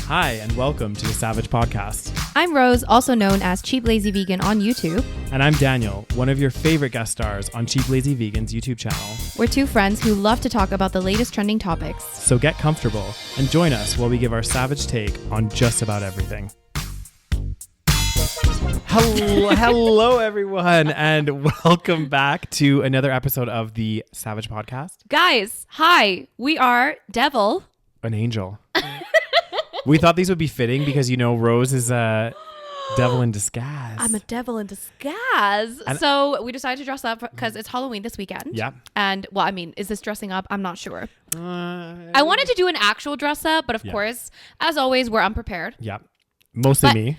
Hi, and welcome to the SaVeg Podcast. I'm Rose, also known as Cheap Lazy Vegan on YouTube. And I'm Daniel, one of your favorite guest stars on Cheap Lazy Vegan's YouTube channel. We're two friends who love to talk about the latest trending topics. So get comfortable and join us while we give our SaVeg take on just about everything. Hello everyone, and welcome back to another episode of the SaVeg Podcast. Guys, hi, we are Devil. An angel. We thought these would be fitting because, you know, Rose is a devil in disguise. I'm a devil in disguise. And so we decided to dress up because it's Halloween this weekend. Yeah. And, well, I mean, is this dressing up? I'm not sure. I wanted to do an actual dress up, but of course, as always, we're unprepared. Yeah. Mostly me.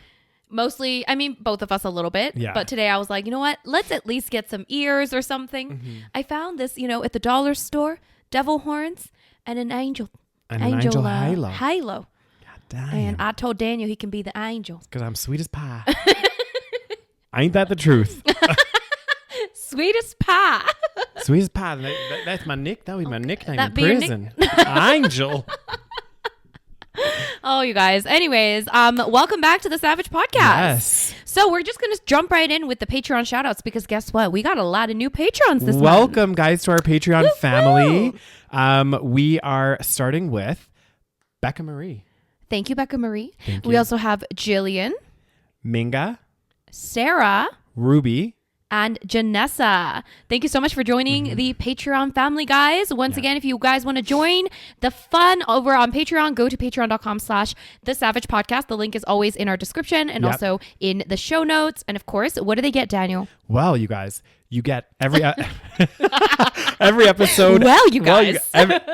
Mostly, I mean, both of us a little bit. Yeah. But today I was like, you know what? Let's at least get some ears or something. Mm-hmm. I found this, at the dollar store, devil horns and an angel. And an angel halo. Halo. Damn. And I told Daniel he can be the angel. Because I'm sweet as pie. Ain't that the truth? Sweet as pie. Sweet as pie. That's my nick. That would be my nickname in be your prison. Angel. Oh, you guys. Anyways, welcome back to the SaVeg Podcast. Yes. So we're just going to jump right in with the Patreon shout outs because guess what? We got a lot of new Patrons this month. Welcome, guys, to our Patreon family. We are starting with Becca Marie. Thank you, Becca Marie. Thank you. We also have Jillian, Minga, Sarah, Ruby, and Janessa. Thank you so much for joining the Patreon family, guys. Once again, if you guys want to join the fun over on Patreon, go to patreon.com/The SaVeg Podcast. The link is always in our description and also in the show notes. And of course, what do they get, Daniel? Well, you guys, you get every every episode.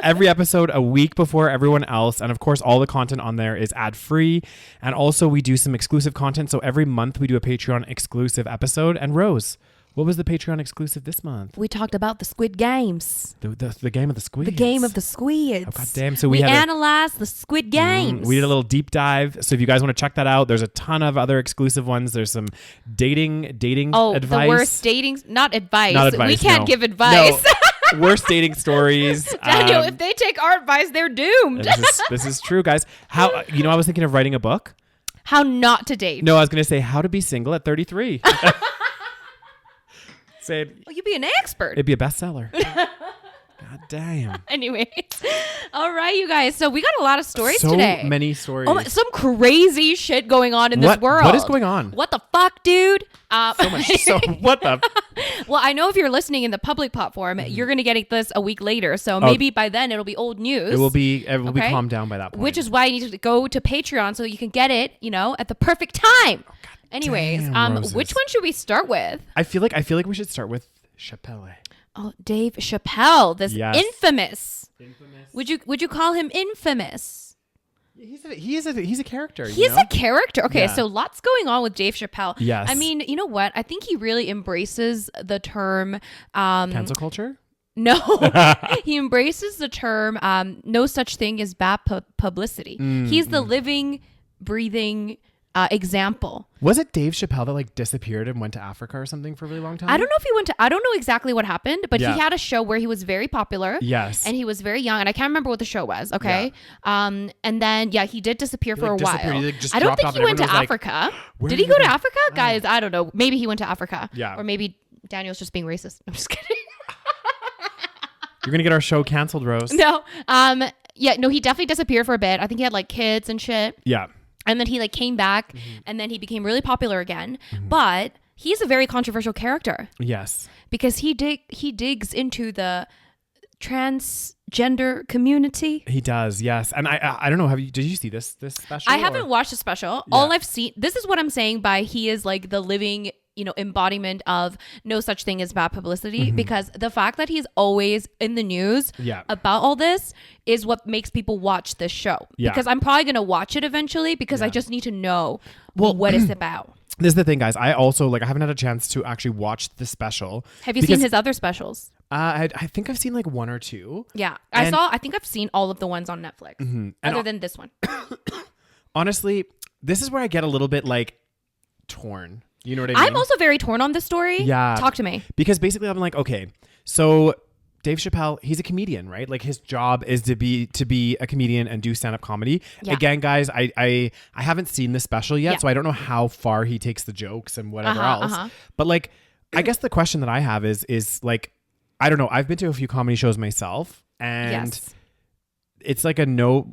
Every episode a week before everyone else, and of course, all the content on there is ad free. And also, we do some exclusive content. So every month we do a Patreon exclusive episode. And Rose, what was the Patreon exclusive this month? We talked about the Squid Games. The game of the squids. The game of the squids. Oh, God damn. So we analyzed the Squid Games. We did a little deep dive. So if you guys want to check that out, there's a ton of other exclusive ones. There's some dating advice. The worst dating, not advice. We can't give advice. No. Worst dating stories. Daniel, if they take our advice, they're doomed. This is true, guys. How, I was thinking of writing a book. How not to date. No, I was going to say how to be single at 33. You'd be an expert. It'd be a bestseller. God damn. Anyways. All right, you guys. So we got a lot of stories today. So many stories. Some crazy shit going on in this world. What is going on? What the fuck, dude? So much. So what the? Well, I know if you're listening in the public platform, you're going to get this a week later. So maybe by then it'll be old news. It will be calmed down by that point. Which is why you need to go to Patreon so you can get it, at the perfect time. Anyways, which one should we start with? I feel like we should start with Chapelle. Oh, Dave Chapelle, this infamous. Would you call him infamous? He's a character. He's a character. Okay, so lots going on with Dave Chapelle. Yes. I mean, you know what? I think he really embraces the term cancel culture. No, he embraces the term no such thing as bad publicity. He's the living, breathing example. Was it Dave Chapelle that disappeared and went to Africa or something for a really long time? I don't know if he went to, I don't know exactly what happened, but he had a show where he was very popular. Yes. And he was very young, and I can't remember what the show was. Okay. Yeah. And then, he did disappear for a while. I don't think he went to Africa. Did he go to Africa? Guys, I don't know. Maybe he went to Africa. Yeah. Or maybe Daniel's just being racist. I'm just kidding. You're going to get our show canceled, Rose. No. He definitely disappeared for a bit. I think he had kids and shit. Yeah. And then he came back and then he became really popular again. But he's a very controversial character. Yes. Because he digs into the transgender community. He does, yes. And I don't know, did you see this special? I haven't watched the special. Yeah. All I've seen, this is what I'm saying by he is the living embodiment of no such thing as bad publicity, because the fact that he's always in the news about all this is what makes people watch this show. Because I'm probably going to watch it eventually because I just need to know what it's about. This is the thing, guys. I also I haven't had a chance to actually watch the special. Have you seen his other specials? I think I've seen one or two. Yeah. I think I've seen all of the ones on Netflix other than this one. Honestly, this is where I get a little bit torn. You know what I mean? I'm also very torn on this story. Yeah. Talk to me. Because basically I'm okay, so Dave Chapelle, he's a comedian, right? Like his job is to be a comedian and do stand-up comedy. Yeah. Again, guys, I haven't seen the special yet, so I don't know how far he takes the jokes and whatever else. But like, I guess the question that I have is like, I don't know. I've been to a few comedy shows myself, and it's like a no.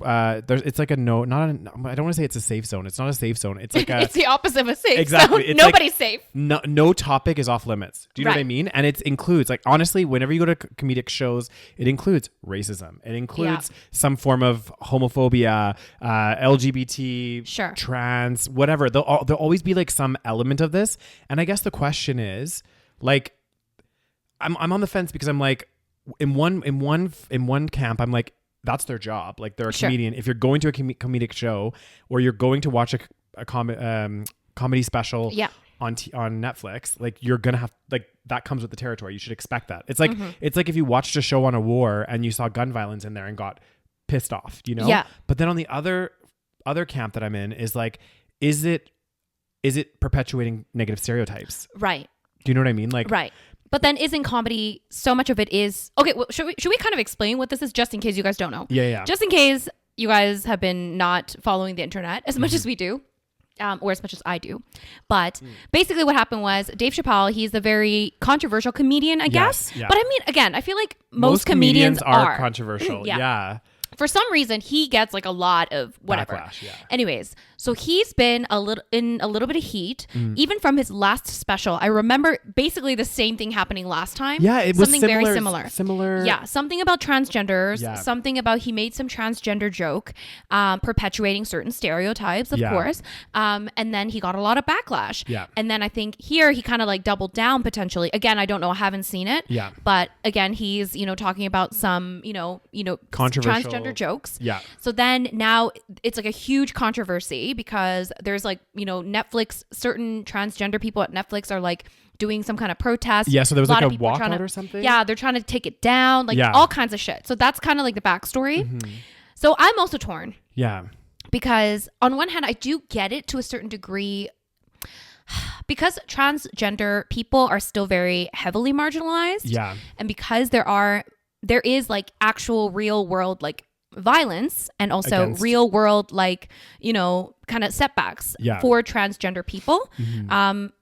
It's like a no. Not. I don't want to say it's a safe zone. It's not a safe zone. It's like it's the opposite of a safe exactly. zone. Nobody's safe. No topic is off limits. Do you know what I mean? And it includes, like, honestly, whenever you go to comedic shows, it includes racism. It includes some form of homophobia, LGBT, trans, whatever. There'll always be like some element of this. And I guess the question is, like, I'm on the fence because I'm like, in one camp, I'm like, that's their job. Like, they're a comedian. If you're going to a comedic show, or you're going to watch a comedy special on Netflix, like, you're gonna have, like, that comes with the territory. You should expect that. It's like it's like if you watched a show on a war and you saw gun violence in there and got pissed off, you know? Yeah. But then on the other camp that I'm in is like, is it perpetuating negative stereotypes? Right. Do you know what I mean? Like, right. But then isn't comedy, so much of it is... Okay, well, should we kind of explain what this is, just in case you guys don't know? Yeah. Just in case you guys have been not following the internet as much as we do, or as much as I do. But basically what happened was Dave Chapelle, he's a very controversial comedian, I guess. Yeah. But I mean, again, I feel like most comedians are controversial. Yeah. For some reason, he gets like a lot of whatever. Backlash, yeah. Anyways, so he's been in a little bit of heat, even from his last special. I remember basically the same thing happening last time. Yeah, it was something very similar. Similar. Yeah, something about transgenders. Yeah. Something about he made some transgender joke, perpetuating certain stereotypes, of course. And then he got a lot of backlash. Yeah. And then I think here he kind of like doubled down potentially. Again, I don't know. I haven't seen it. Yeah. But again, he's talking about some controversial transgender jokes. Yeah. So then now it's like a huge controversy because there's like, Netflix, certain transgender people at Netflix are like doing some kind of protest. Yeah. So there was like a walkout or something. Yeah. They're trying to take it down, like all kinds of shit. So that's kind of like the backstory. So I'm also torn. Yeah. Because on one hand, I do get it to a certain degree, because transgender people are still very heavily marginalized. Yeah. And because there is like actual real world like violence and also real world like kind of setbacks for transgender people.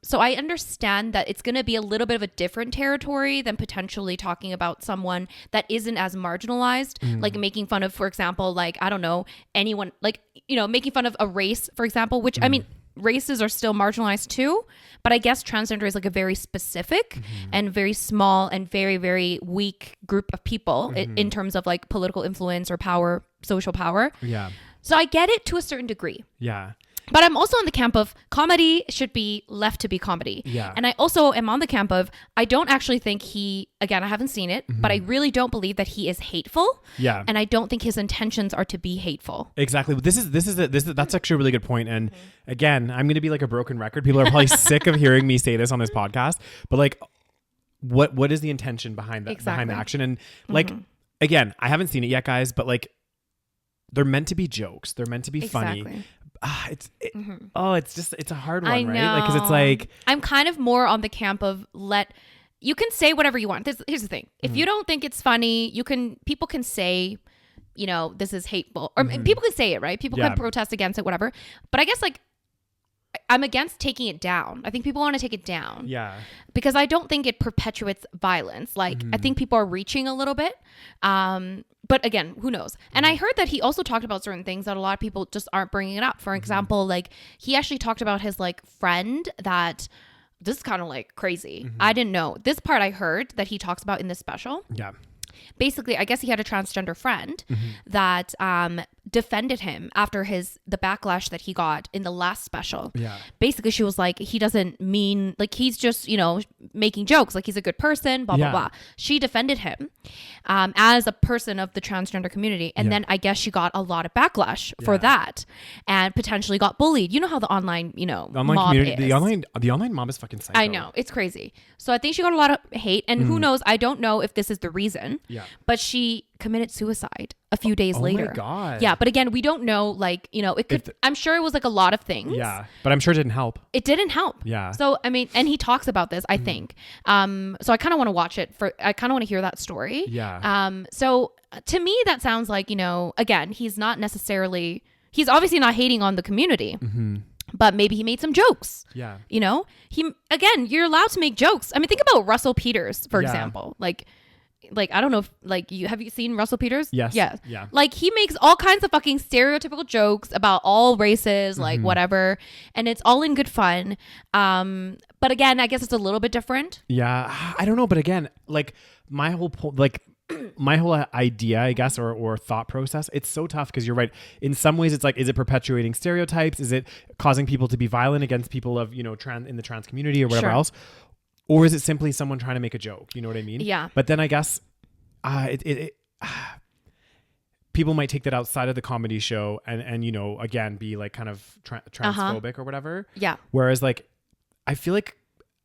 So I understand that it's going to be a little bit of a different territory than potentially talking about someone that isn't as marginalized, like making fun of, for example, like, I don't know, anyone, like, making fun of a race, for example, which I mean, races are still marginalized too, but I guess transgender is like a very specific and very small and very, very weak group of people in terms of like political influence or power, social power. Yeah. So I get it to a certain degree. Yeah. But I'm also on the camp of comedy should be left to be comedy. Yeah. And I also am on the camp of, I don't actually think again, I haven't seen it, but I really don't believe that he is hateful. Yeah. And I don't think his intentions are to be hateful. Exactly. That's actually a really good point. And again, I'm going to be like a broken record. People are probably sick of hearing me say this on this podcast, but like, what is the intention behind that, behind the action? And like, again, I haven't seen it yet, guys, but like, they're meant to be jokes. They're meant to be funny. It's a hard one, right? Like, because it's like, I'm kind of more on the camp of you can say whatever you want. Here's the thing: if you don't think it's funny, people can say, this is hateful, or people can say it, right? People can protest against it, whatever. But I guess like, I'm against taking it down. I think people want to take it down. Yeah. Because I don't think it perpetuates violence. Like, I think people are reaching a little bit. But again, who knows? And I heard that he also talked about certain things that a lot of people just aren't bringing it up. For example, like, he actually talked about his like friend that, this is kind of like crazy. I didn't know. This part I heard that he talks about in this special. Yeah. Basically, I guess he had a transgender friend that defended him after the backlash that he got in the last special. Yeah. Basically, she was like, he doesn't mean, like, he's just, making jokes, like, he's a good person, blah, blah, blah. She defended him as a person of the transgender community. And then I guess she got a lot of backlash for that and potentially got bullied. You know how the online, mob community, is. The online mob is fucking psycho. I know. It's crazy. So I think she got a lot of hate. And who knows? I don't know if this is the reason. Yeah. But she committed suicide a few days later. Oh my God. Yeah. But again, we don't know, like, you know, it could, I'm sure it was like a lot of things. Yeah. But I'm sure it didn't help. It didn't help. Yeah. So, I mean, and he talks about this, I think. So I kind of want to watch it I kind of want to hear that story. Yeah. So to me, that sounds like, you know, again, he's obviously not hating on the community. But maybe he made some jokes. Yeah. You know, again, you're allowed to make jokes. I mean, think about Russell Peters, for example. Like I don't know if have you seen Russell Peters? Yes. Yeah. Yeah. Like he makes all kinds of fucking stereotypical jokes about all races, like whatever, and it's all in good fun. But again, I guess it's a little bit different. Yeah. I don't know, but again, like my whole my whole idea, I guess, or thought process, it's so tough because you're right. In some ways, it's like, is it perpetuating stereotypes? Is it causing people to be violent against people of, you know, in the trans community or whatever else? Or is it simply someone trying to make a joke? You know what I mean? Yeah. But then I guess people might take that outside of the comedy show and you know, again, be like kind of transphobic or whatever. Yeah. Whereas like, I feel like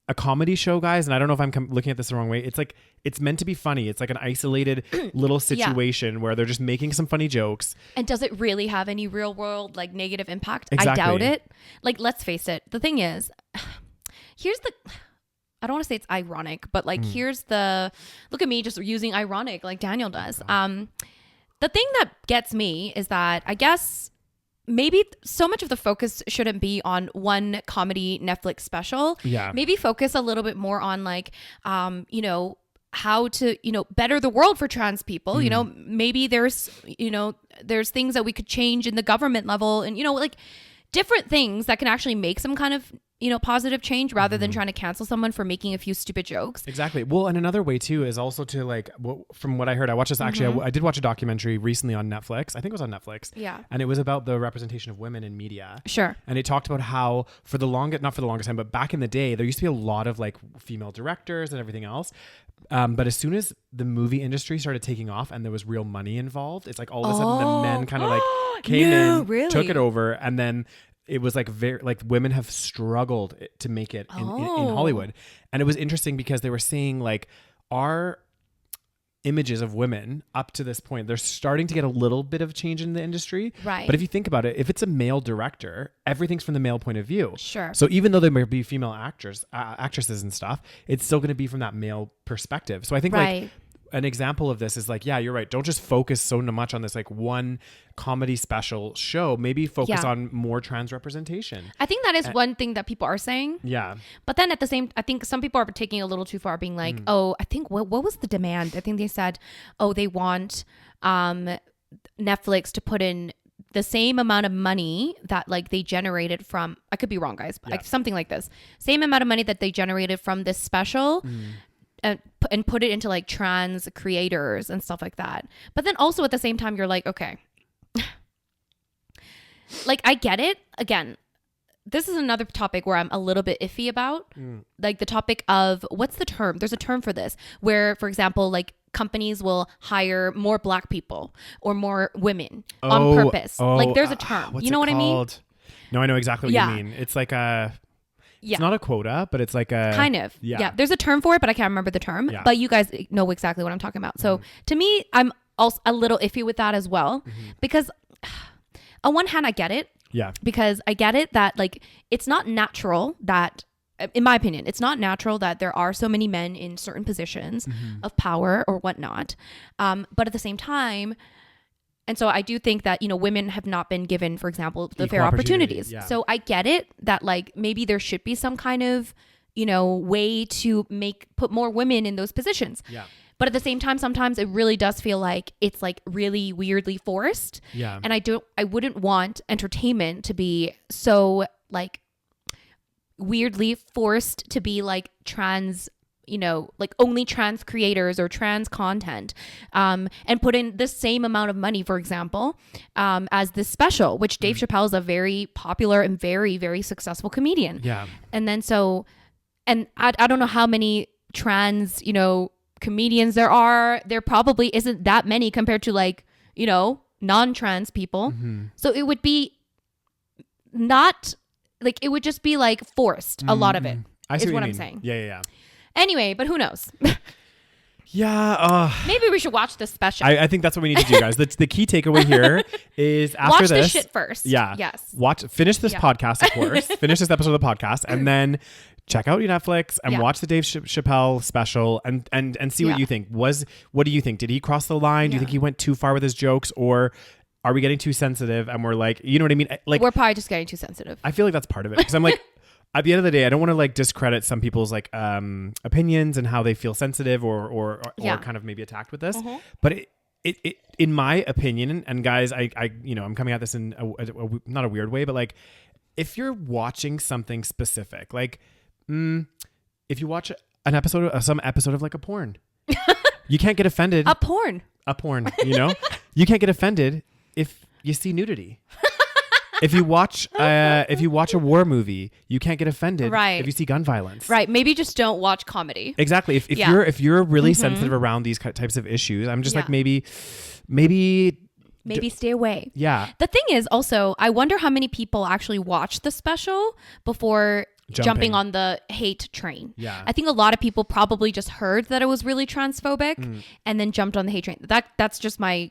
a comedy show, guys, and I don't know if I'm looking at this the wrong way. It's like, it's meant to be funny. It's like an isolated little situation where they're just making some funny jokes. And does it really have any real world like negative impact? Exactly. I doubt it. Like, let's face it. The thing is, I don't want to say it's ironic, but like, look at me just using ironic like Daniel does. The thing that gets me is that I guess maybe so much of the focus shouldn't be on one comedy Netflix special. Yeah. Maybe focus a little bit more on like, you know, how to, you know, better the world for trans people. You know, maybe there's things that we could change in the government level and, you know, like different things that can actually make some kind of, you know, positive change rather than trying to cancel someone for making a few stupid jokes. Exactly. Well, and another way too is also to like, from what I heard, I watched this actually, I did watch a documentary recently on Netflix. I think it was on Netflix. Yeah. And it was about the representation of women in media. Sure. And it talked about how not for the longest time, but back in the day, there used to be a lot of like female directors and everything else. But as soon as the movie industry started taking off and there was real money involved, it's like all of a sudden the men kind of like came took it over, and then it was like very like women have struggled to make it in Hollywood. And it was interesting because they were saying like our images of women up to this point, they're starting to get a little bit of change in the industry. Right. But if you think about it, if it's a male director, everything's from the male point of view. Sure. So even though there might be female actresses and stuff, it's still going to be from that male perspective. So I think like an example of this is like, yeah, you're right. Don't just focus so much on this like one comedy special show. Maybe focus on more trans representation. I think that is one thing that people are saying. Yeah. But then I think some people are taking it a little too far, being like, oh, I think what was the demand? I think they said, oh, they want Netflix to put in the same amount of money that like they generated from, I could be wrong, guys, but like something like this. Same amount of money that they generated from this special. And put it into like trans creators and stuff like that. But then also at the same time, you're like, okay, like I get it. Again, this is another topic where I'm a little bit iffy about, like the topic of what's the term? There's a term for this where, for example, like companies will hire more Black people or more women on purpose. Like there's a term. You know what I mean? No, I know exactly what you mean. It's like it's not a quota, but it's like a kind of. Yeah. There's a term for it, but I can't remember the term. Yeah. But you guys know exactly what I'm talking about. So to me, I'm also a little iffy with that as well, because on one hand, I get it. Yeah. Because I get it that like it's not natural that, in my opinion, it's not natural that there are so many men in certain positions of power or whatnot. But at the same time, and so I do think that, you know, women have not been given, for example, the fair opportunities. Yeah. So I get it that like maybe there should be some kind of, you know, way to put more women in those positions. Yeah. But at the same time, sometimes it really does feel like it's like really weirdly forced. Yeah. And I wouldn't want entertainment to be so like weirdly forced to be like trans, you know, like only trans creators or trans content, and put in the same amount of money, for example, as this special, which Dave Chapelle is a very popular and very, very successful comedian. Yeah. And then and I don't know how many trans, you know, comedians there are. There probably isn't that many compared to like, you know, non-trans people. So it would be not like, it would just be like forced. A lot of it is what I'm saying. Yeah. Anyway, but who knows? Yeah. Maybe we should watch this special. I think that's what we need to do, guys. The key takeaway here is after watch this. Watch the shit first. Yeah. Yes. Finish this podcast, of course. Finish this episode of the podcast, and then check out Netflix and watch the Dave Chapelle special and see what you think. What do you think? Did he cross the line? Do you think he went too far with his jokes, or are we getting too sensitive and we're like, you know what I mean? Like, we're probably just getting too sensitive. I feel like that's part of it, because I'm like, at the end of the day, I don't want to like discredit some people's like opinions and how they feel sensitive or kind of maybe attacked with this. But it in my opinion, and guys, I I'm coming at this in a not a weird way, but like, if you're watching something specific, like if you watch some episode of like a porn, you can't get offended. A porn, you can't get offended if you see nudity. If you watch a war movie, you can't get offended if you see gun violence. Right. Maybe just don't watch comedy. Exactly. If you're really sensitive around these types of issues, I'm just like maybe stay away. Yeah. The thing is also, I wonder how many people actually watch the special before jumping on the hate train. Yeah. I think a lot of people probably just heard that it was really transphobic and then jumped on the hate train. That's just my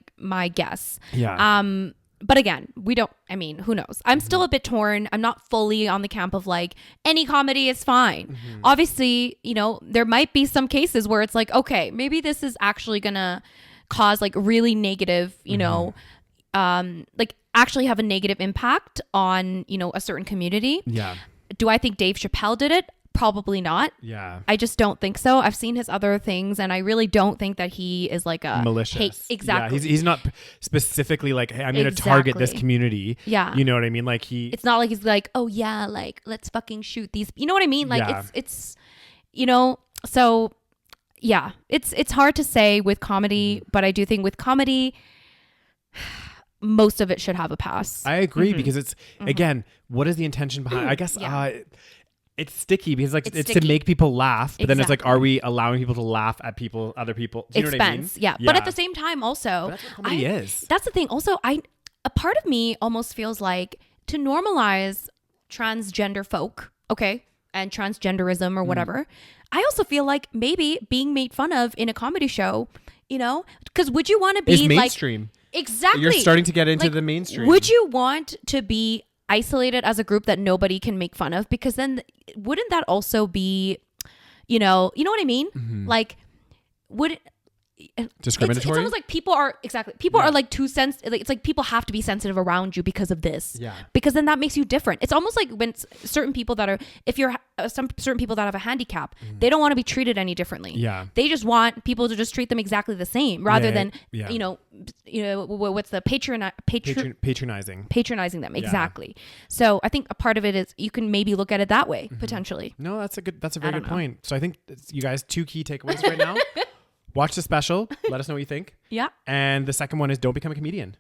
guess. Yeah. But again, who knows? I'm still a bit torn. I'm not fully on the camp of like, any comedy is fine. Obviously, there might be some cases where it's like, okay, maybe this is actually gonna cause like really negative, like actually have a negative impact on, a certain community. Yeah. Do I think Dave Chapelle did it? Probably not. Yeah. I just don't think so. I've seen his other things, and I really don't think that he is like a malicious. Exactly. Yeah, he's not specifically like, hey, I'm going to target this community. Yeah. You know what I mean? Like it's not like he's like, oh yeah, like let's fucking shoot these. You know what I mean? Like it's so yeah, it's hard to say with comedy, but I do think with comedy, most of it should have a pass. I agree because it's again, what is the intention behind? I guess it's sticky because like it's to make people laugh, but then it's like, are we allowing people to laugh at other people? Do you know what I mean? Yeah. But at the same time, also, but that's what comedy is. That's the thing. Also, a part of me almost feels like to normalize transgender folk, okay, and transgenderism or whatever. I also feel like maybe being made fun of in a comedy show, because would you want to be mainstream? Like, exactly. You're starting to get into the mainstream. Would you want to be isolated as a group that nobody can make fun of? Because then wouldn't that also be, you know what I mean? Like, would it discriminatory? It's almost like people are like too sensitive. It's like people have to be sensitive around you because of this. Yeah. Because then that makes you different. It's almost like when certain people that are, if you're certain people that have a handicap, they don't want to be treated any differently. Yeah. They just want people to just treat them exactly the same rather than what's the patronizing them. Exactly. So I think a part of it is you can maybe look at it that way potentially. No, that's a very good point. So I think you guys, 2 key takeaways right now. Watch the special. Let us know what you think. Yeah. And the second one is don't become a comedian.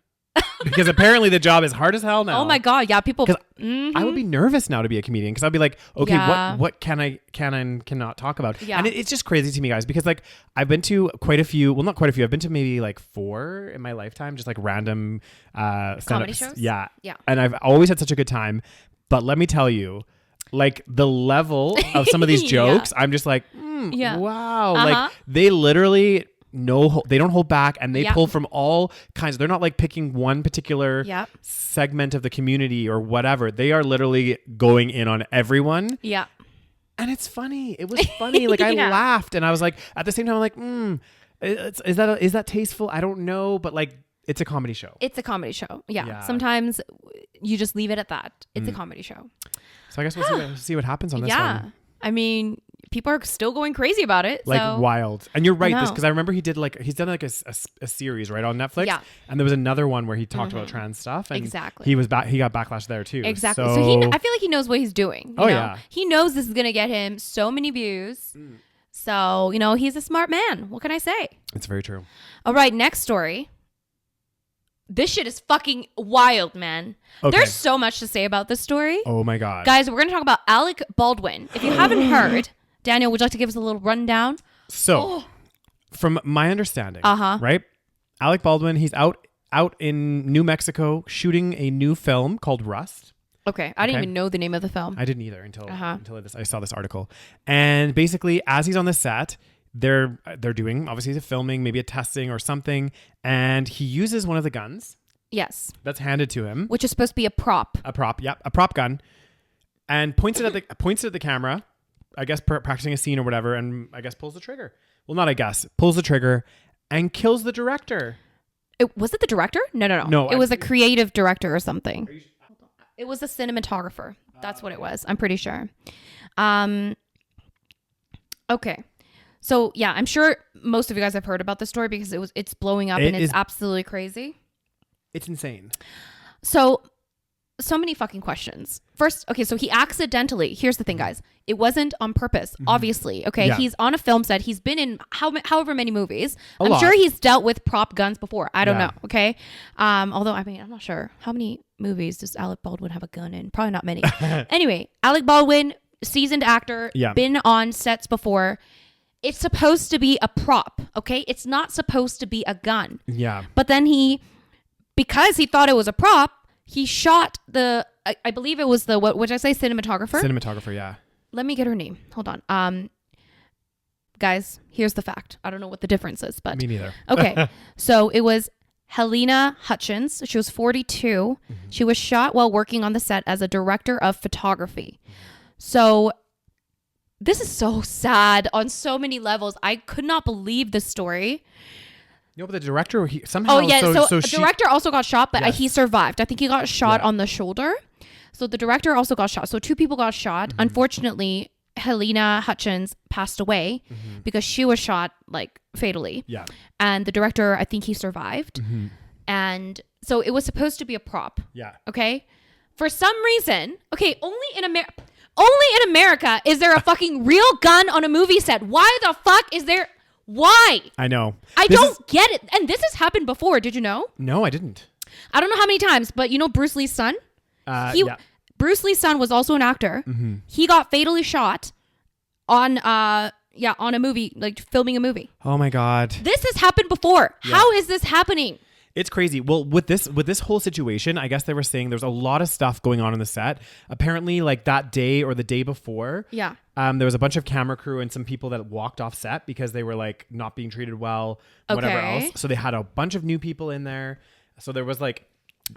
Because apparently the job is hard as hell now. Oh my God. Yeah. People. I would be nervous now to be a comedian because I'd be like, okay, what can and cannot talk about? Yeah. And it's just crazy to me, guys, because like I've been to quite a few, well, not quite a few. I've been to maybe like 4 in my lifetime, just like random comedy shows. Yeah. Yeah. And I've always had such a good time. But let me tell you, like the level of some of these jokes, I'm just like, wow. Like they literally they don't hold back, and they pull from all kinds. They're not like picking one particular segment of the community or whatever. They are literally going in on everyone. Yeah. And it's funny. It was funny. Like I laughed, and I was like, at the same time, I'm like, is that tasteful? I don't know, but like it's a comedy show. It's a comedy show. Yeah. Sometimes you just leave it at that. It's a comedy show. So I guess we'll see what happens on this one. Yeah. I mean, people are still going crazy about it. Like wild. And you're right, because I remember he's done like a series right on Netflix. Yeah. And there was another one where he talked about trans stuff. And exactly. He got backlash there too. Exactly. So I feel like he knows what he's doing. Yeah. He knows this is gonna get him so many views. So, he's a smart man. What can I say? It's very true. All right, next story. This shit is fucking wild, man. Okay. There's so much to say about this story. Oh my God. Guys, we're going to talk about Alec Baldwin. If you haven't heard, Daniel, would you like to give us a little rundown? So, from my understanding, right? Alec Baldwin, he's out in New Mexico shooting a new film called Rust. Okay. I didn't even know the name of the film. I didn't either until I saw this article. And basically, as he's on the set, they're doing obviously the filming, maybe a testing or something, and he uses one of the guns. Yes. That's handed to him, which is supposed to be a prop. A prop, yep, a prop gun, and points it at the camera. I guess practicing a scene or whatever, and I guess pulls the trigger. Well, not I guess, pulls the trigger and kills the director. Was it the director? No. It was a creative director or something. It was a cinematographer. That's what it was. I'm pretty sure. Okay. So yeah, I'm sure most of you guys have heard about this story because it's blowing up and it's absolutely crazy. It's insane. So many fucking questions. First, okay, so he accidentally, here's the thing, guys. It wasn't on purpose, obviously. Okay, yeah. He's on a film set. He's been in however many movies. I'm sure he's dealt with prop guns before. I don't know, okay? Although, I mean, I'm not sure. How many movies does Alec Baldwin have a gun in? Probably not many. Anyway, Alec Baldwin, seasoned actor, been on sets before. It's supposed to be a prop, okay? It's not supposed to be a gun. Yeah. But then because he thought it was a prop, he shot I believe it was what did I say? Cinematographer? Cinematographer, yeah. Let me get her name. Hold on. Guys, here's the fact. I don't know what the difference is, but. Me neither. Okay. So it was Helena Hutchins. She was 42. Mm-hmm. She was shot while working on the set as a director of photography. So this is so sad on so many levels. I could not believe this story. No, but the director somehow. Oh yeah, so the director also got shot, but he survived. I think he got shot on the shoulder. So the director also got shot. So 2 people got shot. Mm-hmm. Unfortunately, Helena Hutchins passed away because she was shot like fatally. Yeah. And the director, I think he survived. Mm-hmm. And so it was supposed to be a prop. Yeah. Okay. For some reason, okay, only in America is there a fucking real gun on a movie set. Why the fuck is there? Why? I know. I don't get it. And this has happened before. Did you know? No, I didn't. I don't know how many times, but you know Bruce Lee's son? Bruce Lee's son was also an actor. Mm-hmm. He got fatally shot on a movie, like filming a movie. Oh my God. This has happened before. Yeah. How is this happening? It's crazy. Well, with this whole situation, I guess they were saying there's a lot of stuff going on the set. Apparently, like that day or the day before, there was a bunch of camera crew and some people that walked off set because they were like not being treated well, whatever else. So they had a bunch of new people in there. So there was like.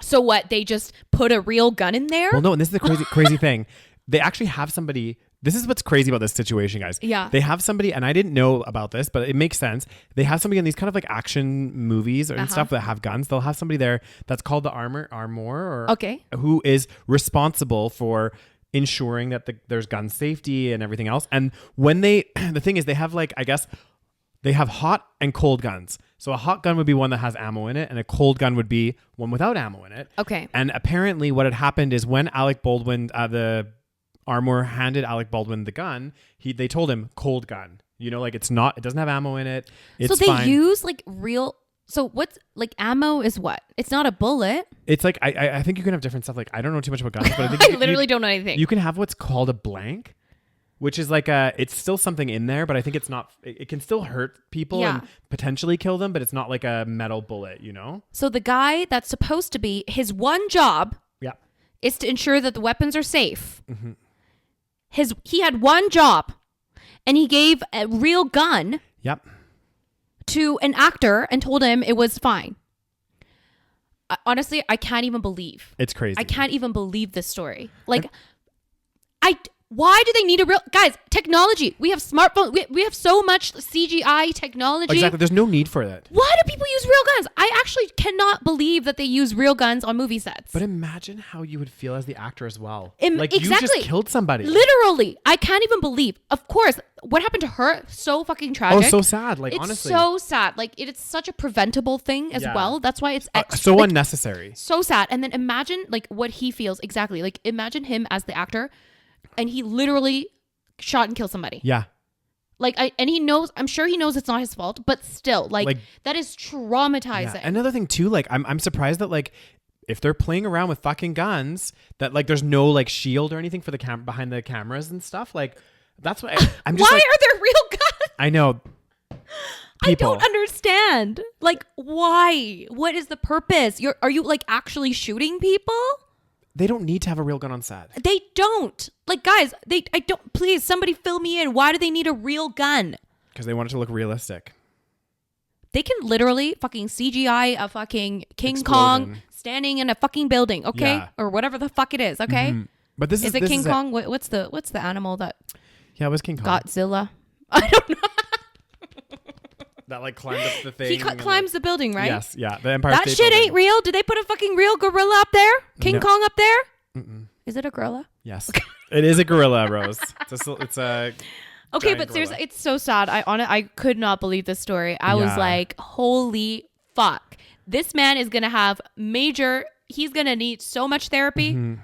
So what? They just put a real gun in there? Well, no, and this is the crazy thing. They actually have somebody. This is what's crazy about this situation, guys. Yeah. They have somebody, and I didn't know about this, but it makes sense. They have somebody in these kind of like action movies and stuff that have guns. They'll have somebody there that's called the armor, who is responsible for ensuring that there's gun safety and everything else. And when the thing is, they have like, I guess, they have hot and cold guns. So a hot gun would be one that has ammo in it, and a cold gun would be one without ammo in it. Okay. And apparently what had happened is when Alec Baldwin, the armor handed Alec Baldwin the gun, they told him cold gun. You know, like it doesn't have ammo in it. It's fine. Use like real. So what's like ammo is what? It's not a bullet. It's like I think you can have different stuff. Like I don't know too much about guns, but I think I literally don't know anything. You can have what's called a blank, which is like it's still something in there, but I think it's not. It can still hurt people and potentially kill them, but it's not like a metal bullet. You know. So the guy that's supposed to be his one job, is to ensure that the weapons are safe. Mm-hmm. He had one job, and he gave a real gun to an actor and told him it was fine. Honestly, I can't even believe. It's crazy. I can't even believe this story. Like, why do they need a real... Guys, technology. We have smartphones. We have so much CGI technology. Exactly. There's no need for that. Why do people use real guns? I actually cannot believe that they use real guns on movie sets. But imagine how you would feel as the actor as well. Exactly. You just killed somebody. Literally. I can't even believe. Of course, what happened to her, so fucking tragic. Oh, so sad. Like, honestly. It's so sad. Like, it's such a preventable thing as well. That's why it's so unnecessary. So sad. And then imagine, like, what he feels. Exactly. Like, imagine him as the actor. And he literally shot and killed somebody. Yeah. Like, and he knows, I'm sure he knows it's not his fault, but still, like that is traumatizing. Yeah. Another thing too, like, I'm surprised that, like, if they're playing around with fucking guns, that, like, there's no, like, shield or anything for the behind the cameras and stuff. Like, that's what I'm just Why are there real guns? I know. People. I don't understand. Like, why? What is the purpose? Are you, like, actually shooting people? They don't need to have a real gun on set. They don't. Like, guys, please, somebody fill me in. Why do they need a real gun? Because they want it to look realistic. They can literally fucking CGI a fucking King Kong standing in a fucking building, okay? Yeah. Or whatever the fuck it is, okay? Mm-hmm. But this is it King Kong? What's the animal that? Yeah, it was King Kong. Godzilla. I don't know. That like climbed up the thing. He climbs the building, right? Yes, yeah. The Empire State Building. Shit ain't real. Did they put a fucking real gorilla up there? King Kong up there? Mm-mm. Is it a gorilla? Yes, it is a gorilla, Rose. It's a okay, but seriously, it's so sad. I could not believe this story. I was like, holy fuck. This man is going to have he's going to need so much therapy. Mm-hmm.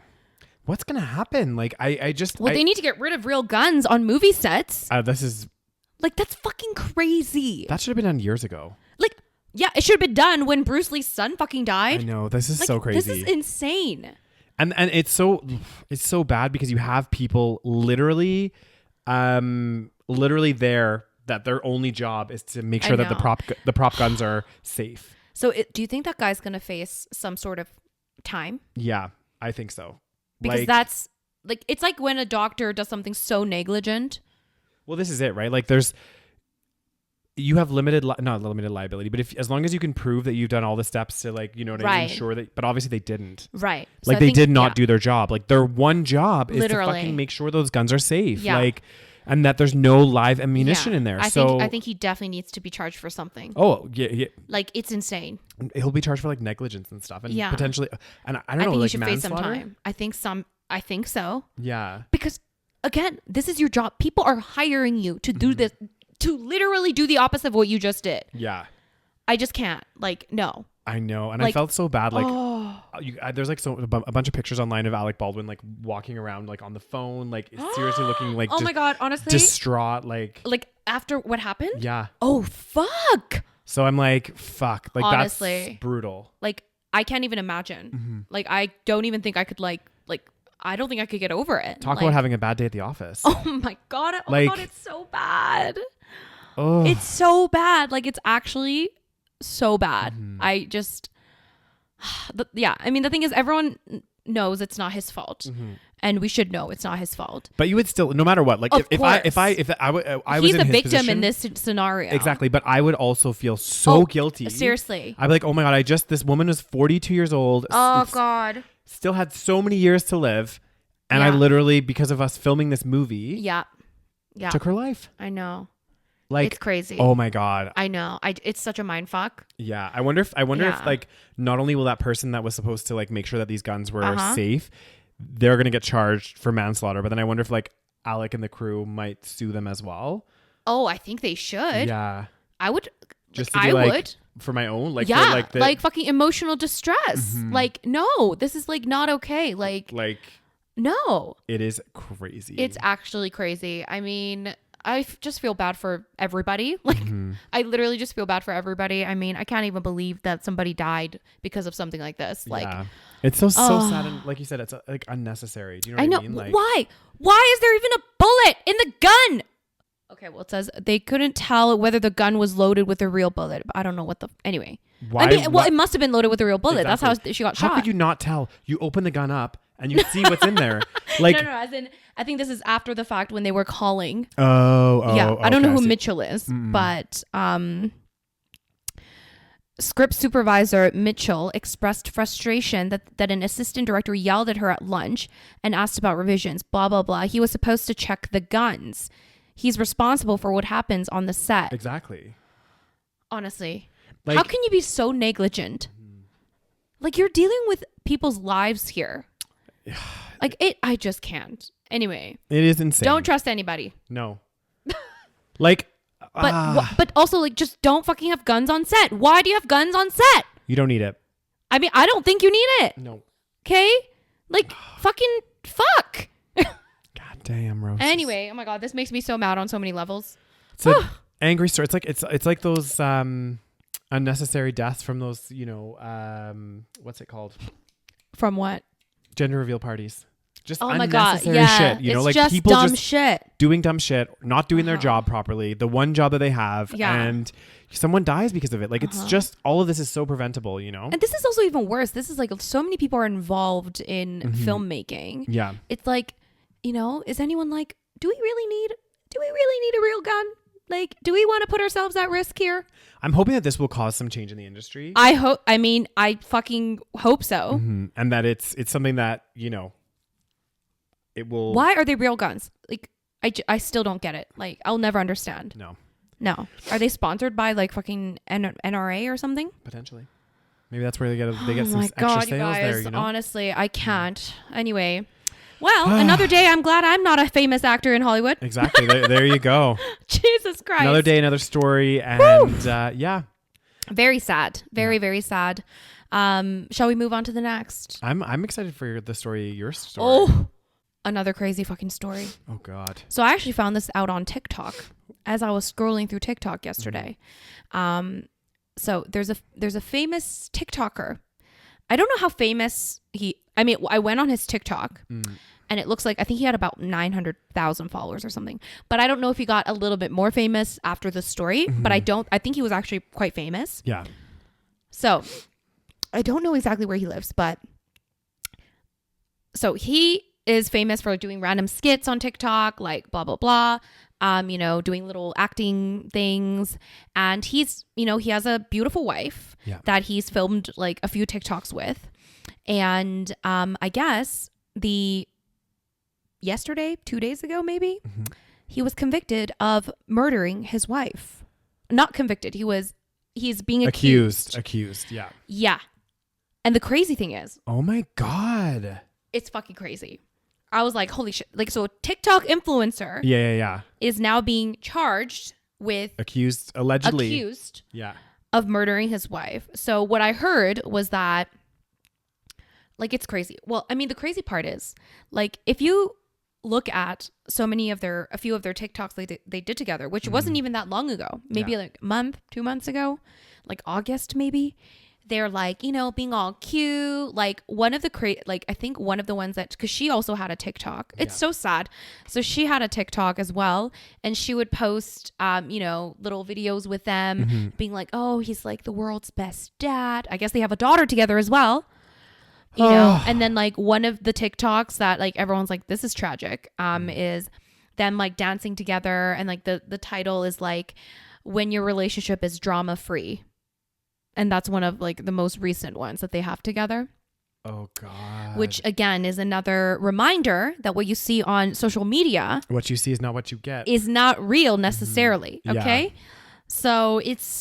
What's going to happen? Like, they need to get rid of real guns on movie sets. This is... Like, that's fucking crazy. That should have been done years ago. Like, yeah, it should have been done when Bruce Lee's son fucking died. I know. This is so crazy. This is insane. And it's so bad because you have people literally there that their only job is to make sure that the prop guns are safe. So do you think that guy's going to face some sort of time? Yeah, I think so. Because that's like, it's like when a doctor does something so negligent. Well, this is it, right? Like you have not limited liability, but as long as you can prove that you've done all the steps to like, you know what I mean? Ensure that, but obviously they didn't. Right. Like they did not do their job. Like their one job is to fucking make sure those guns are safe. Yeah. Like, and that there's no live ammunition in there. I think he definitely needs to be charged for something. Oh, yeah. Like it's insane. He'll be charged for like negligence and stuff. And potentially, and I don't know, like manslaughter? Face some time. I think so. Yeah. Because again, this is your job. People are hiring you to do this, to literally do the opposite of what you just did. Yeah. I just can't. Like, no. I know. And like, I felt so bad. Like, there's like a bunch of pictures online of Alec Baldwin, like walking around, like on the phone, like seriously looking like, oh my God, honestly, distraught. Like after what happened? Yeah. Oh, fuck. So I'm like, fuck. Like, honestly, that's brutal. Like, I can't even imagine. Mm-hmm. Like, I don't even think I could I don't think I could get over it. Talk about having a bad day at the office. Oh my God. Oh my God. It's so bad. Oh. It's so bad. Like, it's actually so bad. Mm-hmm. I just, I mean, the thing is, everyone knows it's not his fault. Mm-hmm. And we should know it's not his fault. But you would still, no matter what, like if I was he's in the his victim position, in this scenario. Exactly. But I would also feel so guilty. Seriously. I'd be like, oh my God, this woman was 42 years old. Oh God. Still had so many years to live. And I literally, because of us filming this movie, took her life. I know. Like, it's crazy. Oh my God. I know. It's such a mind fuck. Yeah. I wonder if like, not only will that person that was supposed to like make sure that these guns were safe, they're going to get charged for manslaughter. But then I wonder if like Alec and the crew might sue them as well. Oh, I think they should. Yeah. I would. Just to be would. For my own, like, yeah, like fucking emotional distress. Mm-hmm. Like, no, this is like not okay. Like, no, it is crazy. It's actually crazy. I mean, I just feel bad for everybody. Like, I literally just feel bad for everybody. I mean, I can't even believe that somebody died because of something like this. Like, it's so sad. And like you said, it's like unnecessary. Do you know what I mean? Like, why is there even a bullet in the gun? Okay, well, it says they couldn't tell whether the gun was loaded with a real bullet. But I don't know anyway. It must have been loaded with a real bullet. Exactly. That's how she got shot. How could you not tell? You open the gun up and you see what's in there. Like, no, as in, I think this is after the fact when they were calling. Yeah. I don't know who Mitchell is, but script supervisor Mitchell expressed frustration that an assistant director yelled at her at lunch and asked about revisions. Blah blah blah. He was supposed to check the guns. He's responsible for what happens on the set. Exactly. Honestly, like, how can you be so negligent? Like, you're dealing with people's lives here. Like, I just can't. Anyway. It is insane. Don't trust anybody. No. Like. But also, like, just don't fucking have guns on set. Why do you have guns on set? You don't need it. I mean, I don't think you need it. No. Okay? Like, fucking fuck. Damn, Rose. Anyway, oh my God, this makes me so mad on so many levels. It's an angry story. It's like those unnecessary deaths from those, what's it called? From what? Gender reveal parties. Just unnecessary shit. You know, like just people dumb just shit. Doing dumb shit, not doing their job properly, the one job that they have, and someone dies because of it. Like, it's just, all of this is so preventable, you know? And this is also even worse. This is like, so many people are involved in filmmaking. Yeah. It's like, is anyone like, do we really need a real gun? Like, do we want to put ourselves at risk here? I'm hoping that this will cause some change in the industry. I fucking hope so. Mm-hmm. And that it's something that, you know, it will. Why are they real guns? Like, I still don't get it. Like, I'll never understand. No. Are they sponsored by like fucking NRA or something? Potentially. Maybe that's where they get some my extra God, sales you guys, there, you know? Honestly, I can't. Anyway. Well, another day. I'm glad I'm not a famous actor in Hollywood. Exactly. There you go. Jesus Christ. Another day, another story. And yeah. Very sad. Very sad. Shall we move on to the next? I'm excited for your story. Oh, another crazy fucking story. Oh, God. So I actually found this out on TikTok as I was scrolling through TikTok yesterday. So there's a famous TikToker. I don't know how famous I went on his TikTok and it looks like, I think he had about 900,000 followers or something, but I don't know if he got a little bit more famous after the story, but I think he was actually quite famous. Yeah. So I don't know exactly where he lives, but so he is famous for doing random skits on TikTok, like blah, blah, blah. Doing little acting things. And he's, he has a beautiful wife that he's filmed like a few TikToks with. And I guess 2 days ago, maybe, he was convicted of murdering his wife. Not convicted. He's being accused. Accused. Yeah. Yeah. And the crazy thing is, oh my God, it's fucking crazy. I was like, holy shit. Like, so a TikTok influencer is now being charged with allegedly of murdering his wife. So what I heard was that, like, it's crazy. Well, I mean, the crazy part is, like, if you look at a few of their TikToks they did together, which wasn't even that long ago, maybe like a month, 2 months ago, like August maybe. They're like, being all cute. Like one of the I think one of the ones that, because she also had a TikTok. It's so sad. So she had a TikTok as well, and she would post, little videos with them, being like, oh, he's like the world's best dad. I guess they have a daughter together as well. You know, and then like one of the TikToks that like everyone's like, this is tragic, is them like dancing together, and like the title is like, when your relationship is drama free. And that's one of like the most recent ones that they have together. Oh God. Which again is another reminder that what you see on social media, what you see is not what you get, is not real necessarily. Okay. So it's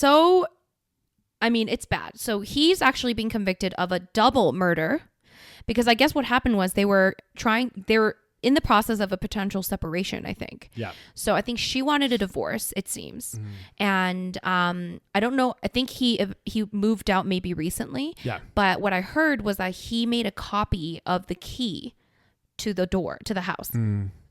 bad. So he's actually being convicted of a double murder, because I guess what happened was they were in the process of a potential separation, I think. Yeah. So I think she wanted a divorce, it seems. And I don't know. I think he moved out maybe recently. Yeah. But what I heard was that he made a copy of the key to the door, to the house.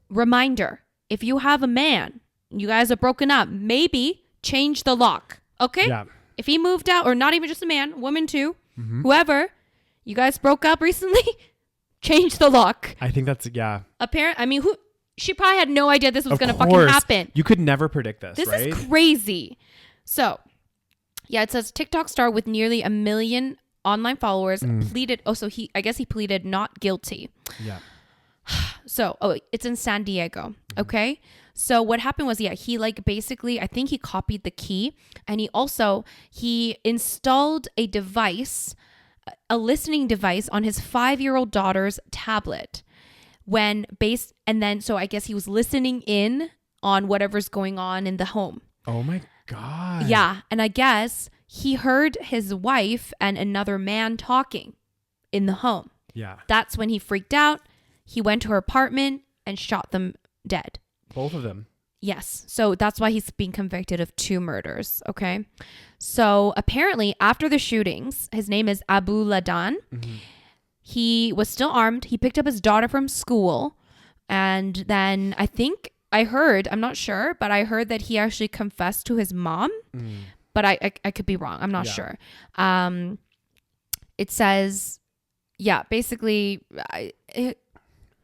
Reminder, if you have a man, you guys are broken up, maybe change the lock. Okay? Yeah. If he moved out, or not even just a man, woman too, whoever, you guys broke up recently, change the lock. I think that's, she probably had no idea this was going to fucking happen. You could never predict this, This right? is crazy. So, yeah, it says TikTok star with nearly 1 million online followers pleaded. Oh, so he pleaded not guilty. Yeah. So, it's in San Diego. Okay. So what happened was, he like basically, I think he copied the key, and he installed a device, a listening device on his 5-year-old daughter's tablet so I guess he was listening in on whatever's going on in the home. Oh my God. Yeah. And I guess he heard his wife and another man talking in the home. Yeah. That's when he freaked out. He went to her apartment and shot them dead. Both of them. Yes. So that's why he's being convicted of 2 murders. Okay. So apparently after the shootings, his name is Abu Ladan. He was still armed. He picked up his daughter from school. And then I'm not sure, but I heard that he actually confessed to his mom. But I could be wrong. I'm not sure. It says, basically,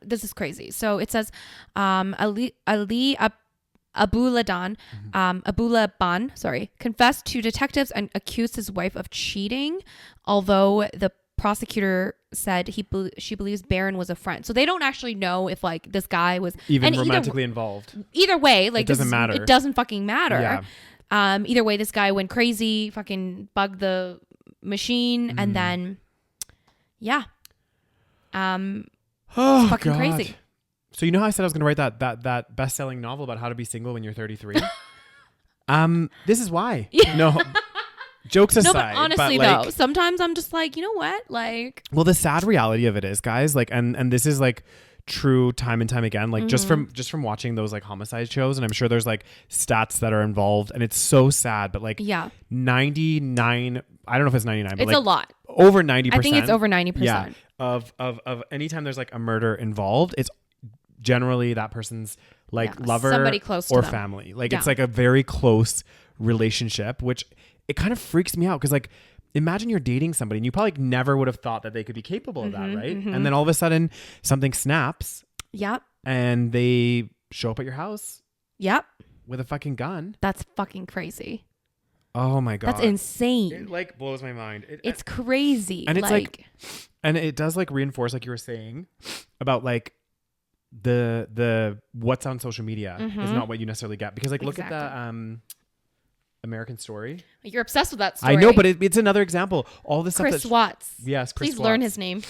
this is crazy. So it says, Ali Abu Laban, confessed to detectives and accused his wife of cheating, although the prosecutor said she believes Barron was a friend. So they don't actually know if like this guy was even romantically involved. Either way, like it doesn't matter. It doesn't fucking matter. Yeah. Either way, this guy went crazy, fucking bugged the machine, and then it's fucking crazy. So you know how I said I was going to write that best-selling novel about how to be single when you're 33? This is why. No. Jokes aside. No, but honestly, though, sometimes I'm just like, you know what? Like, well, the sad reality of it is, guys, like, and this is like true time and time again, like just from watching those like homicide shows, and I'm sure there's like stats that are involved, and it's so sad, but like 99, I don't know if it's 99, but it's like a lot. Over 90%. I think it's over 90%. Yeah. Of anytime there's like a murder involved, it's generally that person's like lover somebody close or to them. Family. Like it's like a very close relationship, which it kind of freaks me out because like imagine you're dating somebody and you probably never would have thought that they could be capable of that, right? And then all of a sudden something snaps. Yep. And they show up at your house. Yep. With a fucking gun. That's fucking crazy. Oh my God. That's insane. It like blows my mind. It's crazy. And it's like and it does like reinforce, like you were saying, about like the what's on social media is not what you necessarily get. Because like look at the American Story. You're obsessed with that story. I know, but it's another example. All this stuff. Chris Watts. Yes, Chris Please Watts. learn his name.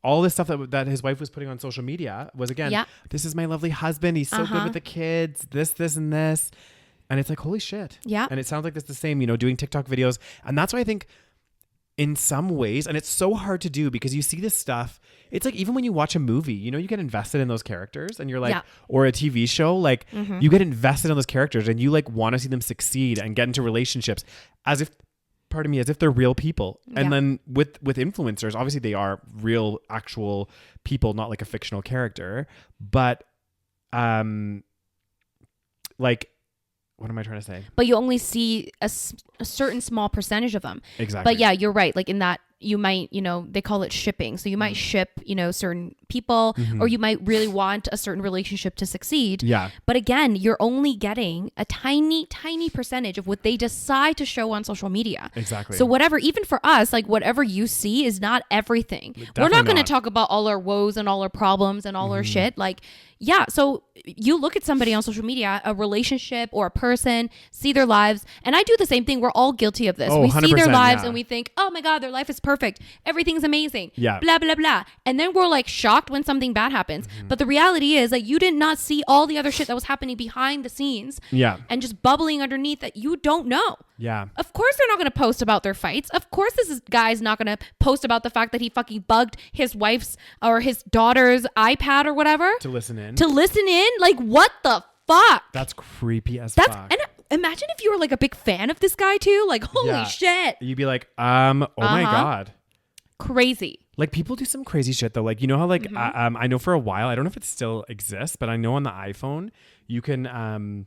All this stuff that his wife was putting on social media was again, this is my lovely husband. He's so good with the kids. This, and this. And it's like, holy shit. Yeah. And it sounds like it's the same, doing TikTok videos. And that's why I think in some ways, and it's so hard to do because you see this stuff. It's like, even when you watch a movie, you get invested in those characters and you're like, or a TV show, like you get invested in those characters and you like want to see them succeed and get into relationships as if they're real people. And then with influencers, obviously they are real, actual people, not like a fictional character, but like, what am I trying to say? But you only see a certain small percentage of them. Exactly. But yeah, you're right. Like in that, you might, they call it shipping. So you might ship, certain people, or you might really want a certain relationship to succeed. Yeah. But again, you're only getting a tiny, tiny percentage of what they decide to show on social media. Exactly. So whatever, even for us, like whatever you see is not everything. Definitely we're not going to talk about all our woes and all our problems and all our shit. Like, yeah. So you look at somebody on social media, a relationship or a person, see their lives. And I do the same thing. We're all guilty of this. Oh, we see their lives and we think, oh my God, their life is perfect. Everything's amazing. Yeah. Blah, blah, blah. And then we're like shocked when something bad happens. But the reality is like you did not see all the other shit that was happening behind the scenes. Yeah. And just bubbling underneath that you don't know. Yeah. Of course they're not going to post about their fights. Of course this guy's not going to post about the fact that he fucking bugged his wife's or his daughter's iPad or whatever. To listen in. Like, what the fuck? That's creepy as fuck. And imagine if you were like a big fan of this guy too. Like, holy shit. You'd be like, oh my God. Crazy. Like people do some crazy shit though. Like, how like, I know for a while, I don't know if it still exists, but I know on the iPhone, you can,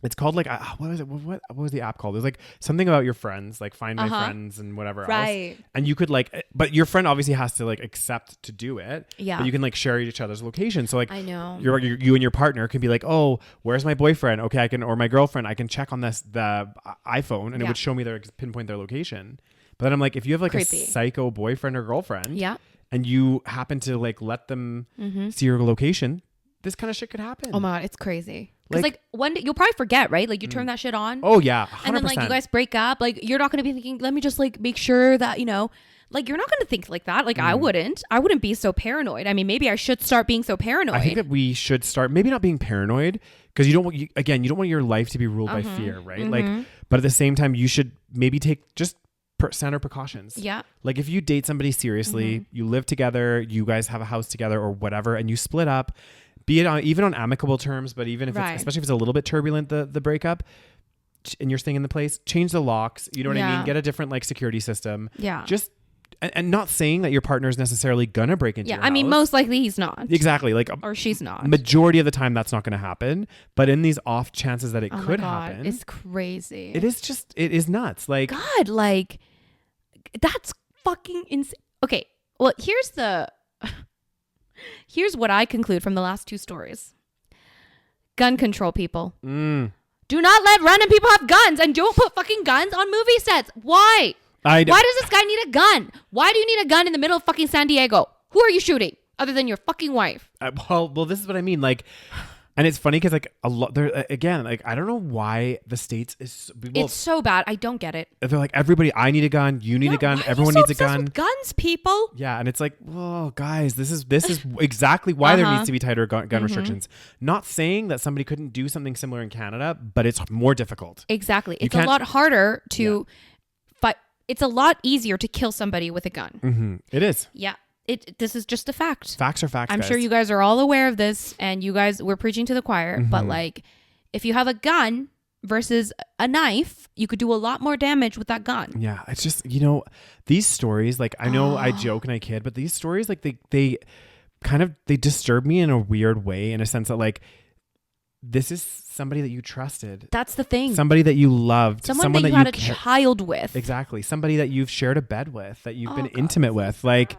it's called like, what was it? What was the app called? It was like something about your friends, like find my friends and whatever else. And you could like, but your friend obviously has to like accept to do it. Yeah. But you can like share each other's location. So like, I know you and your partner can be like, oh, where's my boyfriend? Okay, or my girlfriend. I can check on the iPhone and it would show me pinpoint their location. But then I'm like, if you have like a psycho boyfriend or girlfriend, and you happen to like let them see your location, this kind of shit could happen. Oh my God, it's crazy. Because like one day you'll probably forget, right? Like you turn that shit on. Oh yeah, 100%. And then like you guys break up. Like you're not going to be thinking, let me just like make sure that, like you're not going to think like that. Like I wouldn't be so paranoid. I mean, maybe I should start being so paranoid. I think that we should start maybe not being paranoid because you don't want your life to be ruled by fear, right? Like, but at the same time, you should maybe take just standard precautions. Yeah. Like if you date somebody seriously, you live together, you guys have a house together or whatever, and you split up, be it even on amicable terms, but even if it's, especially if it's a little bit turbulent, the breakup, and you're staying in the place, change the locks. You know what I mean? Get a different like security system. Yeah. Just and not saying that your partner is necessarily gonna break into your house. I mean, most likely he's not. Exactly. Like or she's not. Majority of the time that's not gonna happen. But in these off chances that it could happen. It's crazy. It is nuts. Like God, like that's fucking insane. Okay. Well, here's what I conclude from the last two stories. Gun control, people. Do not let random people have guns and don't put fucking guns on movie sets. Why? Why does this guy need a gun? Why do you need a gun in the middle of fucking San Diego? Who are you shooting other than your fucking wife? Well, this is what I mean. Like, and it's funny because like a lot there again, like I don't know why the States is it's so bad. I don't get it. They're like, everybody, I need a gun, you need a gun, everyone needs a gun. With guns, people. Yeah, and it's like, whoa, guys, this is exactly why there needs to be tighter gun restrictions. Not saying that somebody couldn't do something similar in Canada, but it's more difficult. Exactly. It's a lot harder to fight. It's a lot easier to kill somebody with a gun. Mm-hmm. It is. Yeah. This is just a fact. Facts are facts. I'm sure you guys are all aware of this, and you guys we're preaching to the choir. But like, if you have a gun versus a knife, you could do a lot more damage with that gun. Yeah, it's just these stories. Like I know I joke and I kid, but these stories like they kind of disturb me in a weird way, in a sense that like this is somebody that you trusted. That's the thing. Somebody that you loved. Someone that you had a child with. Exactly. Somebody that you've shared a bed with, that you've been intimate with, like.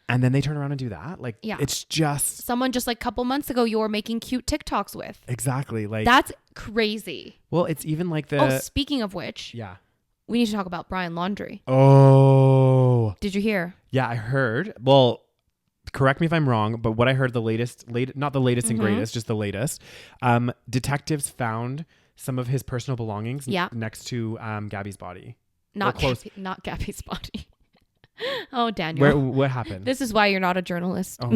And then they turn around and do that. Like, it's just... Someone just like a couple months ago you were making cute TikToks with. Exactly. Like that's crazy. Well, it's even like the... Oh, speaking of which... Yeah. We need to talk about Brian Laundrie. Oh. Did you hear? Yeah, I heard. Well, correct me if I'm wrong, but what I heard not the latest and greatest, just the latest. Detectives found some of his personal belongings next to Gabby's body. Not Gabby's body. Oh, Daniel. What happened? This is why you're not a journalist. Oh.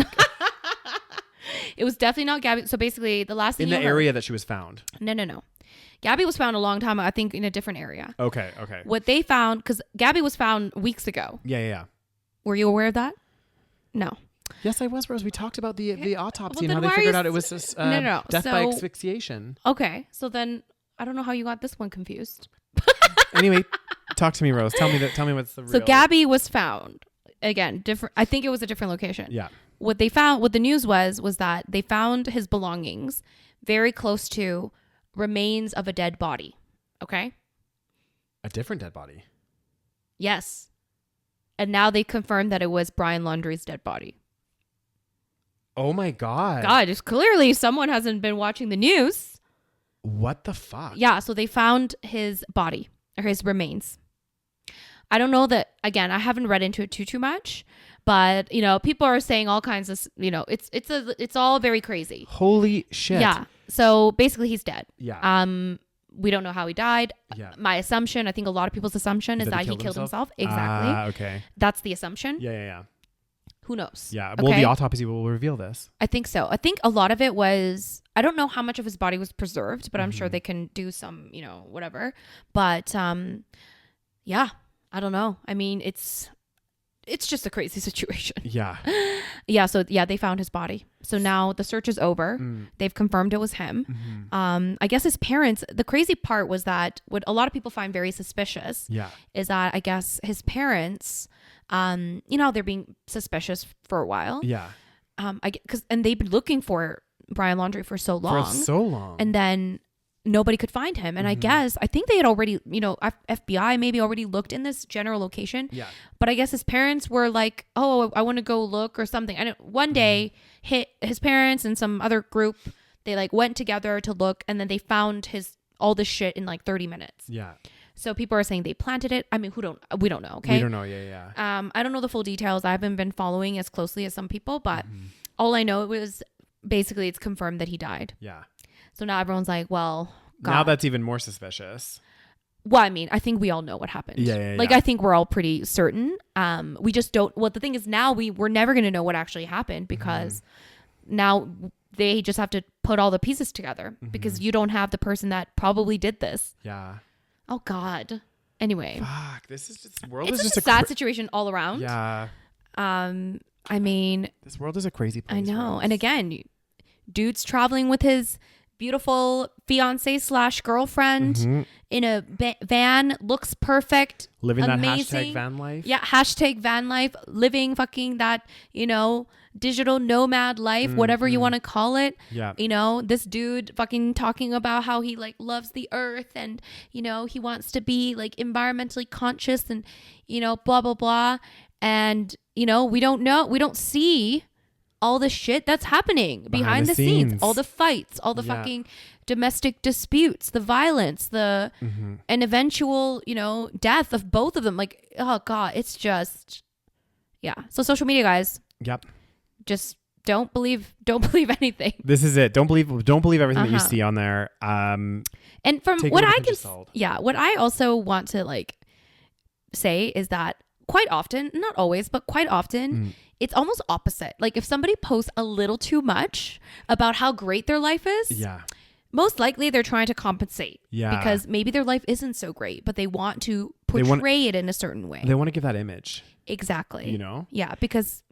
It was definitely not Gabby. So basically, the last thing in the area that she was found. No. Gabby was found a long time, I think, in a different area. Okay. What they found, because Gabby was found weeks ago. Yeah. Were you aware of that? No. Yes, I was, Rose. We talked about the autopsy and how they figured out it was this death by asphyxiation. Okay, so then I don't know how you got this one confused. Anyway. Talk to me, Rose. Tell me what's the real... So Gabby was found again, different. I think it was a different location. Yeah. What the news was that they found his belongings very close to remains of a dead body. Okay. A different dead body. Yes. And now they confirmed that it was Brian Laundrie's dead body. Oh my God. God, it's clearly someone hasn't been watching the news. What the fuck? Yeah. So they found his body or his remains. I don't know that, again, I haven't read into it too much, but people are saying all kinds of, it's all very crazy. Holy shit. Yeah. So basically he's dead. Yeah. We don't know how he died. Yeah. My assumption, I think a lot of people's assumption is that he killed himself. Exactly. Okay. That's the assumption. Yeah. Who knows? Yeah. Well, the autopsy will reveal this. I think so. I think a lot of it was, I don't know how much of his body was preserved, but I'm sure they can do some, whatever. But yeah, I don't know. I mean, it's just a crazy situation. Yeah. Yeah. So they found his body. So now the search is over. They've confirmed it was him. I guess his parents, the crazy part was that what a lot of people find very suspicious is that I guess his parents, they're being suspicious for a while. Yeah. And they've been looking for Brian Laundrie for so long. And then nobody could find him. And I think they had already, FBI maybe already looked in this general location. Yeah. But I guess his parents were like, oh, I want to go look or something. And one day his parents and some other group, they like went together to look, and then they found all this shit in like 30 minutes. Yeah. So people are saying they planted it. I mean, we don't know. Okay. We don't know. Yeah. I don't know the full details. I haven't been following as closely as some people, but all I know was basically it's confirmed that he died. Yeah. So now everyone's like, well, God. Now that's even more suspicious. Well, I mean, I think we all know what happened. Yeah. Like, I think we're all pretty certain. We just don't. Well, the thing is now we're never going to know what actually happened because now they just have to put all the pieces together because you don't have the person that probably did this. Yeah. Oh, God. Anyway. Fuck. This is just, it's just a sad situation all around. Yeah. I mean. This world is a crazy place. I know. And again, dude's traveling with his beautiful fiance/girlfriend in a van, looks perfect, living amazing. That hashtag van life. Yeah, hashtag van life, living fucking that, digital nomad life, whatever you want to call it. Yeah. This dude fucking talking about how he like loves the earth and, he wants to be like environmentally conscious and, blah, blah, blah. And, we don't know. We don't see all the shit that's happening behind the scenes, all the fights, all the fucking domestic disputes, the violence, the an eventual, you know, death of both of them. Like, oh God, it's just, So social media, guys. Yep. Just don't believe anything. This is it. Don't believe everything that you see on there. And from what I can, what I also want to like say is that quite often, not always, but quite often, it's almost opposite. Like if somebody posts a little too much about how great their life is, most likely they're trying to compensate. Yeah. Because maybe their life isn't so great, but they want to portray it in a certain way. They want to give that image. Exactly. You know? Yeah. Because,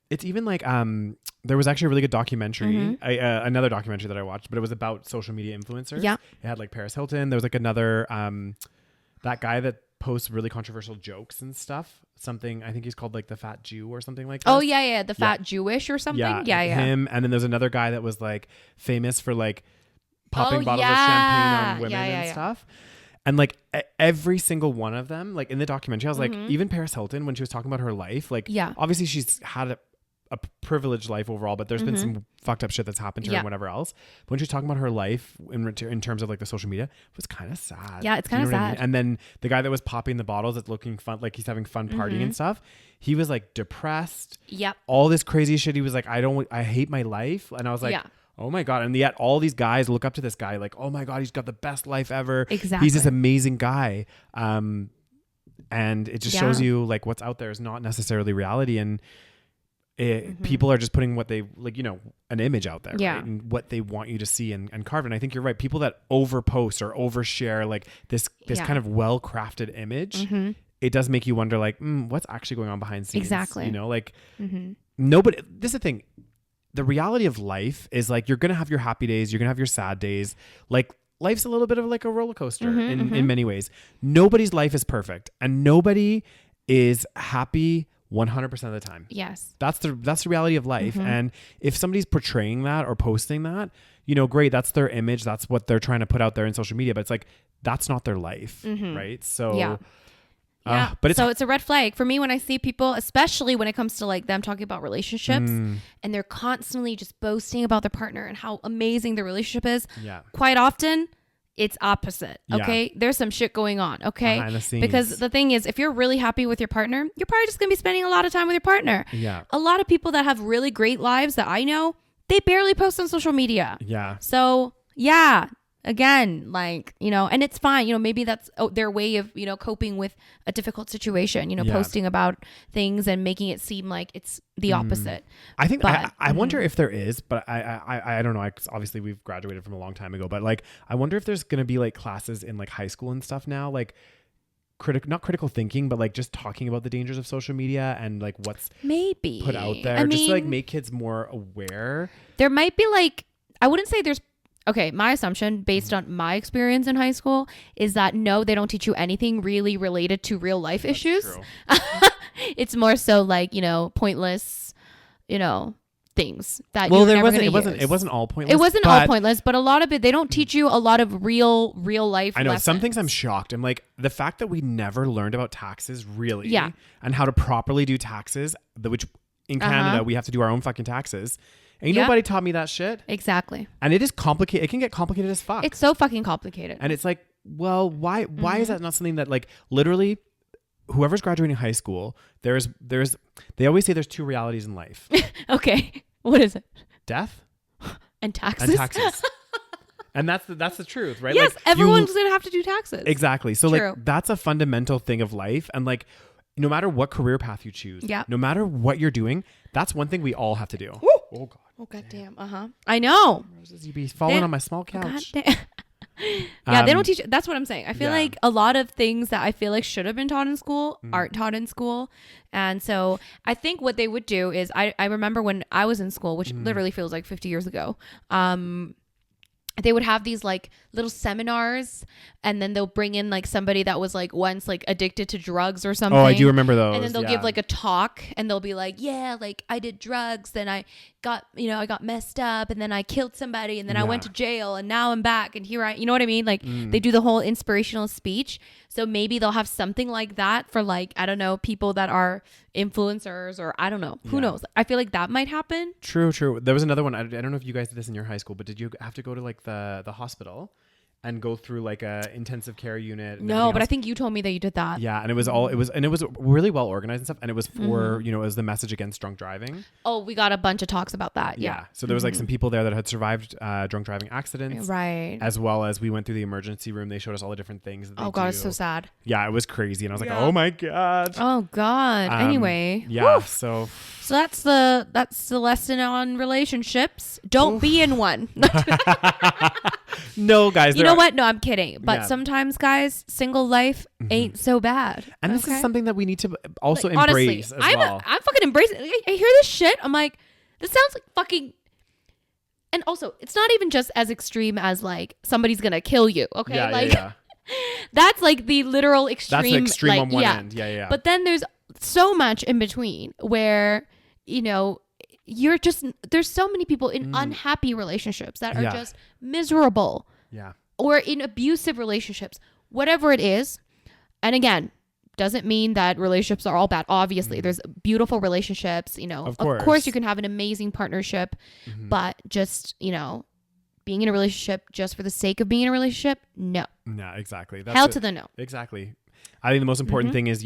it's even like there was actually a really good documentary, another documentary that I watched, but it was about social media influencers. Yeah. It had like Paris Hilton. There was like another that guy that posts really controversial jokes and stuff. Something, I think he's called like the Fat Jew or something like that. Oh yeah, the Fat Jewish or something. Yeah. Him, and then there's another guy that was like famous for like popping bottles of champagne on women and stuff. And like every single one of them, like in the documentary, I was like, even Paris Hilton, when she was talking about her life, like obviously she's had a privileged life overall, but there's been some fucked up shit that's happened to her and whatever else. But when she's talking about her life in terms of like the social media, it was kind of sad. Yeah, it's kind of sad. I mean? And then the guy that was popping the bottles that's looking fun, like he's having fun partying and stuff, he was like depressed. Yep. All this crazy shit. He was like, I hate my life. And I was like, oh my God. And yet all these guys look up to this guy like, oh my God, he's got the best life ever. Exactly. He's this amazing guy. And it just shows you like what's out there is not necessarily reality. And people are just putting what they like, you know, an image out there, right? And what they want you to see and carve. And I think you're right. People that overpost or overshare like this kind of well-crafted image, it does make you wonder like, what's actually going on behind the scenes? Exactly. You know, like nobody, this is the thing. The reality of life is like, you're going to have your happy days. You're going to have your sad days. Like life's a little bit of like a roller coaster in many ways. Nobody's life is perfect and nobody is happy 100% of the time. Yes. That's the reality of life. And if somebody's portraying that or posting that, you know, great. That's their image. That's what they're trying to put out there in social media. But it's like, that's not their life. Right. So, but it's a red flag for me when I see people, especially when it comes to like them talking about relationships and they're constantly just boasting about their partner and how amazing their relationship is. Yeah. Quite often, it's opposite. Okay. There's some shit going on. Okay. Behind the scenes. Because the thing is, if you're really happy with your partner, you're probably just going to be spending a lot of time with your partner. Yeah. A lot of people that have really great lives that I know, they barely post on social media. Yeah. So again, like, you know, and it's fine, you know, maybe that's their way of, you know, coping with a difficult situation, you know, posting about things and making it seem like it's the opposite. I think, I wonder if there is, but I don't know. Obviously we've graduated from a long time ago, but like, I wonder if there's going to be like classes in like high school and stuff now, like not critical thinking, but like just talking about the dangers of social media and like what's maybe put out there, just to like make kids more aware. There might be like, I wouldn't say there's, okay, my assumption based on my experience in high school is that no, they don't teach you anything really related to real life issues. It's more so like, you know, pointless, you know, things that it wasn't all pointless. It wasn't all pointless, but a lot of it, they don't teach you a lot of real life I know lessons. Some things I'm shocked. I'm like, the fact that we never learned about taxes really and how to properly do taxes, which in Canada we have to do our own fucking taxes. Ain't nobody taught me that shit. Exactly. And it is complicated. It can get complicated as fuck. It's so fucking complicated. And it's like, well, why is that not something that like literally whoever's graduating high school, they always say there's two realities in life. Okay. What is it? Death and taxes. And that's the truth, right? Yes, like, everyone's going to have to do taxes. Exactly. So like that's a fundamental thing of life. And like, no matter what career path you choose, no matter what you're doing, that's one thing we all have to do. Woo! Oh God. Oh goddamn. I know. Roses, you be falling on my small couch. Yeah, they don't teach. That's what I'm saying. I feel like a lot of things that I feel like should have been taught in school aren't taught in school. And so I think what they would do is I remember when I was in school, which literally feels like 50 years ago. they would have these like little seminars, and then they'll bring in like somebody that was like once like addicted to drugs or something. Oh, I do remember those. And then they'll give like a talk, and they'll be like, yeah, like I did drugs, then I got messed up, and then I killed somebody, and then I went to jail, and now I'm back, and here you know what I mean? Like they do the whole inspirational speech. So maybe they'll have something like that for like, I don't know, people that are influencers, or I don't know, who knows? I feel like that might happen. True. There was another one. I don't know if you guys did this in your high school, but did you have to go to like the hospital and go through like a intensive care unit? No, but I think you told me that you did that. Yeah, and it was really well organized and stuff, and it was for it was the message against drunk driving. Oh, we got a bunch of talks about that. Yeah. So there was like some people there that had survived drunk driving accidents, right? As well as we went through the emergency room. They showed us all the different things that they God, it's so sad. Yeah, it was crazy, and I was like, oh my god. Oh god. Anyway, yeah. Woo. So that's the lesson on relationships. Don't be in one. No, guys. You know what? No, I'm kidding. But sometimes, guys, single life ain't so bad. And this is something that we need to also like, embrace honestly, as well. I'm fucking embracing it. I hear this shit. I'm like, this sounds like fucking... And also, it's not even just as extreme as like somebody's gonna kill you. Okay, yeah. That's like the literal extreme. That's the extreme like, on one end. Yeah. But then there's so much in between where there's so many people in unhappy relationships that are just miserable. Yeah. Or in abusive relationships, whatever it is. And again, doesn't mean that relationships are all bad. Obviously, there's beautiful relationships, Of course you can have an amazing partnership, but just, being in a relationship just for the sake of being in a relationship, no. No, exactly. Hell to the no. Exactly. I think the most important thing is,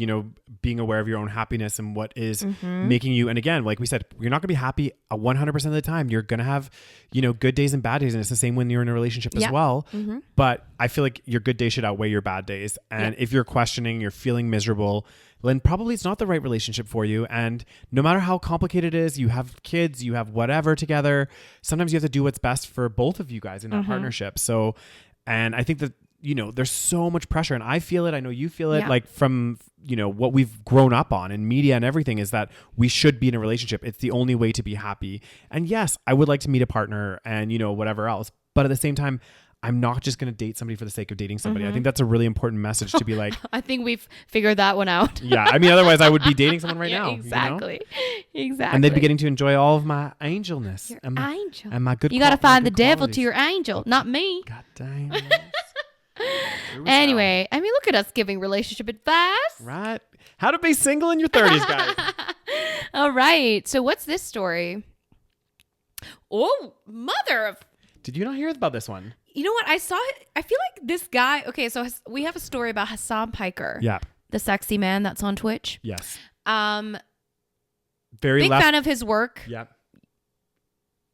being aware of your own happiness and what is making you. And again, like we said, you're not going to be happy 100% of the time. You're going to have, good days and bad days. And it's the same when you're in a relationship as well. But I feel like your good days should outweigh your bad days. And if you're questioning, you're feeling miserable, then probably it's not the right relationship for you. And no matter how complicated it is, you have kids, you have whatever together. Sometimes you have to do what's best for both of you guys in that partnership. So, and I think that, there's so much pressure, and I feel it. I know you feel it, like from, what we've grown up on in media and everything, is that we should be in a relationship. It's the only way to be happy. And yes, I would like to meet a partner and, whatever else. But at the same time, I'm not just going to date somebody for the sake of dating somebody. I think that's a really important message to be like. I think we've figured that one out. Yeah. I mean, otherwise I would be dating someone right now. Exactly. Exactly. And they'd be getting to enjoy all of my angelness. Your and my, angel. And my good You got to find the devil qualities. to your angel, not me. God damn. Anyway, I mean, look at us giving relationship advice. Right. How to be single in your 30s, guys. All right. So what's this story? Oh, mother of... Did you not hear about this one? You know what? I saw it. I feel like this guy... Okay, so we have a story about Hasan Piker. Yeah. The sexy man that's on Twitch. Yes. Very big fan of his work. Yeah.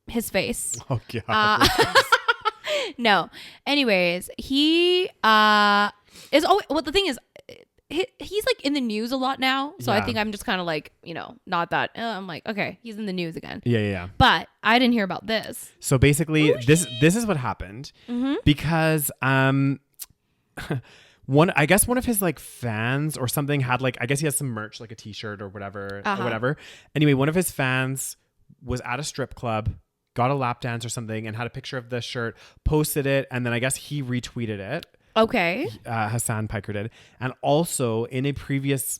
His face. Oh, God. No. Anyways, he is always... Well, the thing is, he's like in the news a lot now. So I think I'm just kind of like, not that... I'm like, okay, he's in the news again. Yeah. But I didn't hear about this. So basically, this is what happened. Because... I guess one of his like fans or something had like, I guess he has some merch, like a t-shirt or whatever, Anyway, one of his fans was at a strip club, got a lap dance or something, and had a picture of the shirt, posted it, and then I guess he retweeted it. Okay. Hasan Piker did. And also in a previous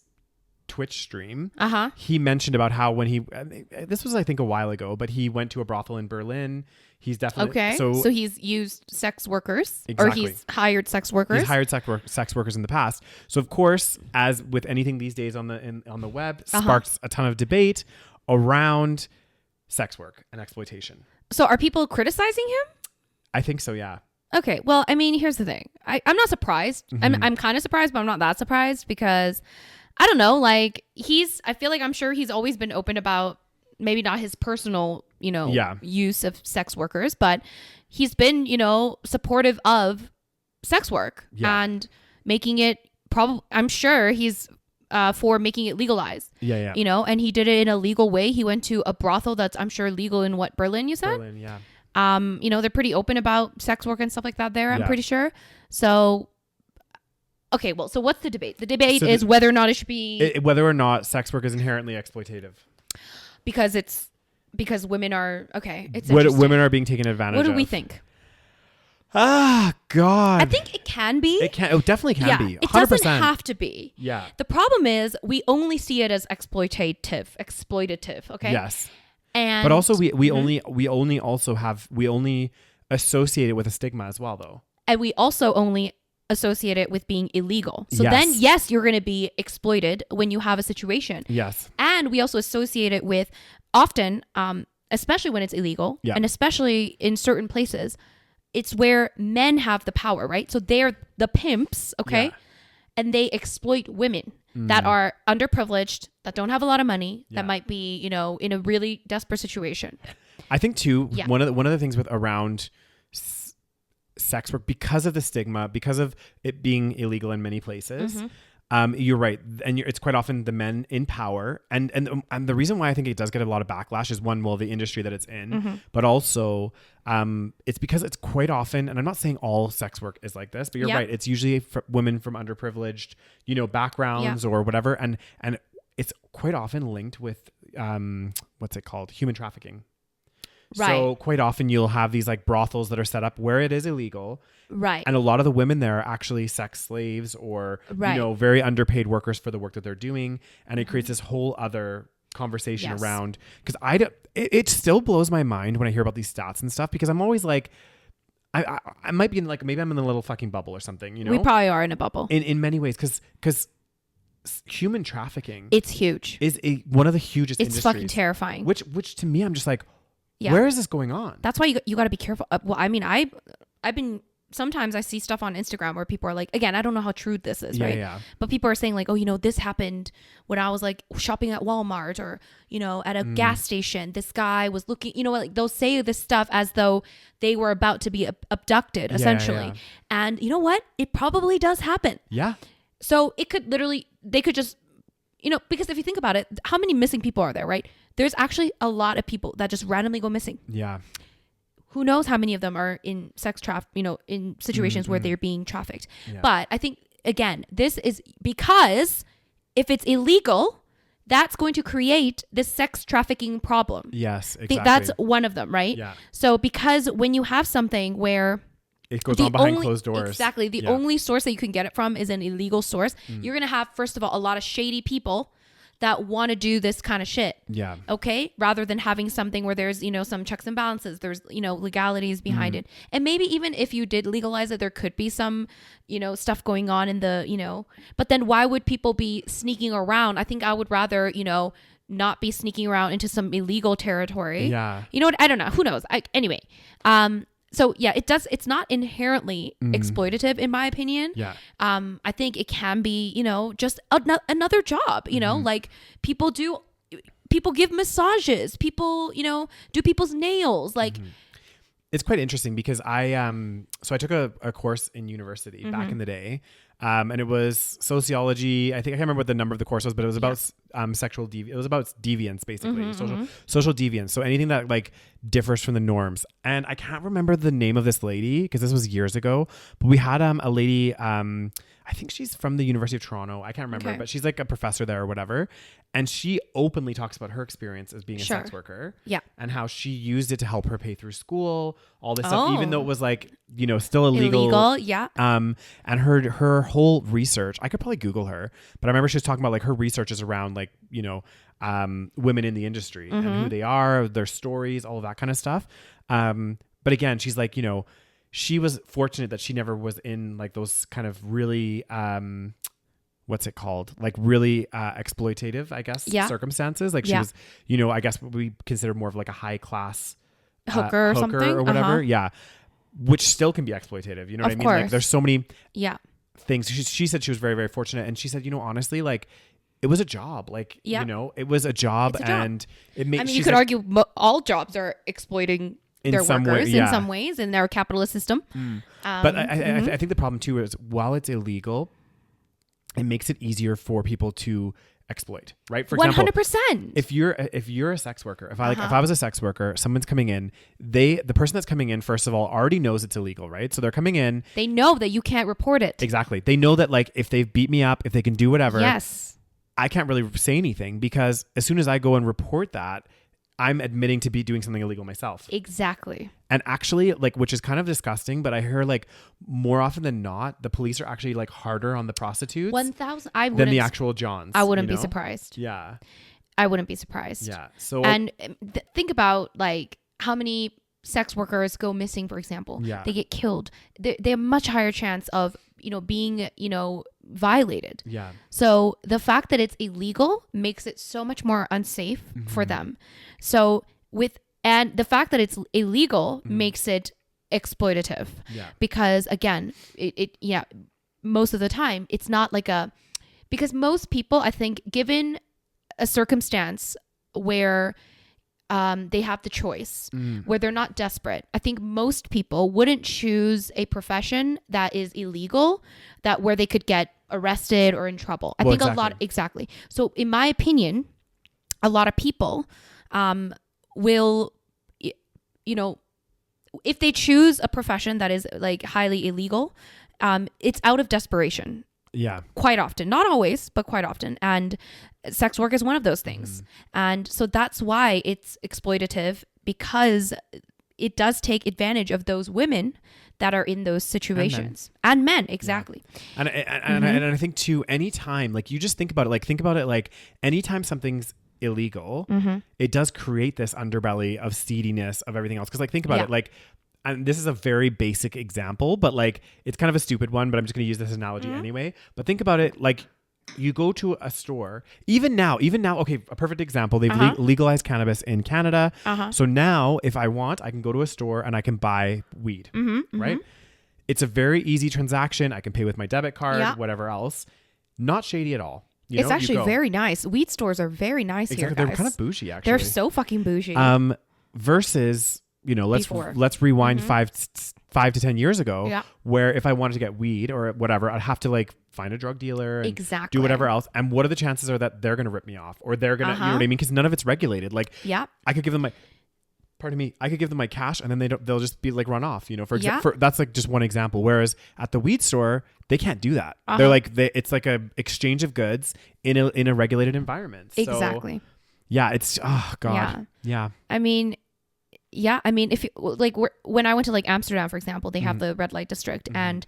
Twitch stream, he mentioned about how when he, this was I think a while ago, but he went to a brothel in Berlin. He's definitely okay. So he's used sex workers, exactly. Or he's hired sex workers. He's hired sex workers in the past. So of course, as with anything these days on the web, sparks a ton of debate around sex work and exploitation. So are people criticizing him? I think so. Yeah. Okay. Well, I mean, here's the thing. I'm not surprised. I'm kind of surprised, but I'm not that surprised because I don't know. Like I feel like I'm sure he's always been open about maybe not his personal, use of sex workers, but he's been, supportive of sex work and making it I'm sure he's for making it legalized. Yeah. And he did it in a legal way. He went to a brothel that's I'm sure legal in Berlin, you said? Berlin, yeah. They're pretty open about sex work and stuff like that there, I'm pretty sure. So okay, well, so what's the debate? The debate is whether or not it should be whether or not sex work is inherently exploitative. Because women are okay. It's women are being taken advantage of. What do we think? God. I think it can be. It definitely can be. 100%. It doesn't have to be. Yeah. The problem is we only see it as exploitative. Okay. Yes. But also we only associate it with a stigma as well, though. And we also only associate it with being illegal. So then, yes, you're going to be exploited when you have a situation. Yes. And we also associate it with often, especially when it's illegal, and especially in certain places, it's where men have the power, right? So they're the pimps, okay? Yeah. And they exploit women that are underprivileged, that don't have a lot of money, that might be, in a really desperate situation. I think too, one of the things with around sex work, because of the stigma, because of it being illegal in many places, you're right, and it's quite often the men in power, and the reason why I think it does get a lot of backlash is one, the industry that it's in, but also it's because it's quite often, and I'm not saying all sex work is like this, but you're right, it's usually women from underprivileged backgrounds or whatever, and it's quite often linked with what's it called, human trafficking. Right. So quite often you'll have these like brothels that are set up where it is illegal. Right. And a lot of the women there are actually sex slaves or, very underpaid workers for the work that they're doing. And it creates this whole other conversation around, because it still blows my mind when I hear about these stats and stuff, because I'm always like, I might be in like, maybe I'm in a little fucking bubble or something, We probably are in a bubble. In many ways, because human trafficking. It's huge. Is one of the hugest industries. It's fucking terrifying. Which to me, I'm just like, where is this going on? That's why you got to be careful. Well, I mean, I've been, sometimes I see stuff on Instagram where people are like, again, I don't know how true this is, right? Yeah. But people are saying like, oh, this happened when I was like shopping at Walmart or, at a gas station. This guy was looking, like they'll say this stuff as though they were about to be abducted, essentially. Yeah. And you know what? It probably does happen. Yeah. So it could they could just, because if you think about it, how many missing people are there, right? There's actually a lot of people that just randomly go missing. Yeah. Who knows how many of them are in sex in situations where they're being trafficked. Yeah. But I think, again, this is because if it's illegal, that's going to create this sex trafficking problem. Yes, exactly. I think that's one of them, right? Yeah. So because when you have something where it goes on behind closed doors. Exactly. The only source that you can get it from is an illegal source. You're going to have, first of all, a lot of shady people that want to do this kind of shit. Yeah. Okay. Rather than having something where there's, some checks and balances, there's, legalities behind it. And maybe even if you did legalize it, there could be some, stuff going on in the, but then why would people be sneaking around? I think I would rather, not be sneaking around into some illegal territory. Yeah. You know what? I don't know. Who knows? Anyway. So yeah, it's not inherently exploitative in my opinion. Yeah. I think it can be, just another job, like people give massages, people, do people's nails. Like it's quite interesting because so I took a course in university back in the day. And it was sociology. I can't remember what the number of the course was, but it was about it was about deviance, basically, social deviance. So anything that like differs from the norms. And I can't remember the name of this lady because this was years ago. But we had a lady. I think she's from the University of Toronto. I can't remember, but she's like a professor there or whatever. And she openly talks about her experience as being a sex worker. Yeah. And how she used it to help her pay through school, all this stuff, even though it was like, still illegal. Yeah. And her whole research, I could probably Google her, but I remember she was talking about like her research is around like, women in the industry and who they are, their stories, all of that kind of stuff. But again, she's like, she was fortunate that she never was in like those kind of really, what's it called? Like really exploitative, I guess, circumstances. Like she was, I guess what we consider more of like a high class hooker or something or whatever. Yeah. Which still can be exploitative. You know what I mean? Like there's so many things. She said she was very, very fortunate. And she said, honestly, like it was a job. Like, it was a job. And it made, you could argue all jobs are exploiting their workers in some ways in their capitalist system. But I think the problem too is while it's illegal, it makes it easier for people to exploit, right? For example, 100%. If you're a sex worker, if I was a sex worker, someone's coming in, the person that's coming in, first of all, already knows it's illegal, right? So they're coming in. They know that you can't report it. Exactly. They know that like if they've beat me up, if they can do whatever, I can't really say anything because as soon as I go and report that, I'm admitting to be doing something illegal myself. Exactly. And actually, like, which is kind of disgusting, but I hear like more often than not, the police are actually like harder on the prostitutes 1,000 than the actual Johns. I wouldn't be surprised. Yeah. I wouldn't be surprised. Yeah. So and think about like how many sex workers go missing, for example. Yeah. They get killed. They have a much higher chance of, being, violated. Yeah. So the fact that it's illegal makes it so much more unsafe for them. So and the fact that it's illegal makes it exploitative. Yeah. Because again, most of the time it's not like because most people, I think, given a circumstance where they have the choice, where they're not desperate, I think most people wouldn't choose a profession that is illegal, where they could get arrested or in trouble. I think exactly. So in my opinion, a lot of people will, if they choose a profession that is like highly illegal, it's out of desperation. Yeah. Quite often. Not always, but quite often. And sex work is one of those things. And so that's why it's exploitative, because it does take advantage of those women that are in those situations. And men, exactly. Yeah. And I think too, anytime, like you just think about it, like anytime something's illegal, it does create this underbelly of seediness of everything else. Cause like, think about it, like, and this is a very basic example, but like, it's kind of a stupid one, but I'm just going to use this analogy anyway. But think about it, like you go to a store, even now, okay, a perfect example. They've legalized cannabis in Canada. So now if I want, I can go to a store and I can buy weed, right? It's a very easy transaction. I can pay with my debit card, whatever else. Not shady at all. It's actually very nice. Weed stores are very nice here, guys. They're kind of bougie, actually. They're so fucking bougie. Versus, let's rewind 5 to 10 years ago, where if I wanted to get weed or whatever, I'd have to like find a drug dealer and do whatever else. And what are the chances are that they're going to rip me off, or they're going to, you know what I mean? Because none of it's regulated. Like, I could give them I could give them my cash and then they'll just be like run off, for that's like just one example. Whereas at the weed store, they can't do that. They're like, it's like a exchange of goods in a regulated environment. So, exactly. Yeah. It's, oh God. Yeah. I mean, if you, like when I went to like Amsterdam, for example, they have the red light district and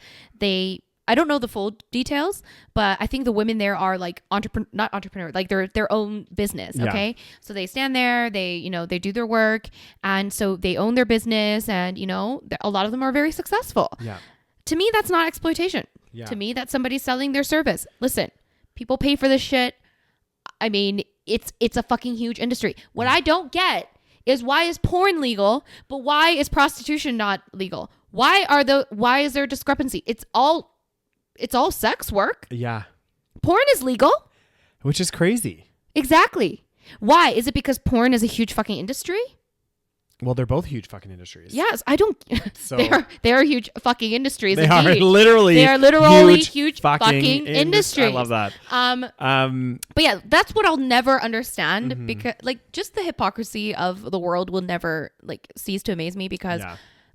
I don't know the full details, but I think the women there are like not entrepreneur, like they're their own business. Okay. So they stand there, they do their work, and so they own their business, and a lot of them are very successful. Yeah. To me, that's not exploitation. Yeah. To me, that's somebody selling their service. Listen, people pay for this shit. I mean, it's a fucking huge industry. What I don't get is, why is porn legal, but why is prostitution not legal? Why is there discrepancy? It's all sex work. Yeah. Porn is legal. Which is crazy. Exactly. Why? Is it because porn is a huge fucking industry? Well, they're both huge fucking industries. Yes, I don't. So they are huge fucking industries. They are literally huge fucking industries. I love that. But yeah, that's what I'll never understand, because like just the hypocrisy of the world will never like cease to amaze me, because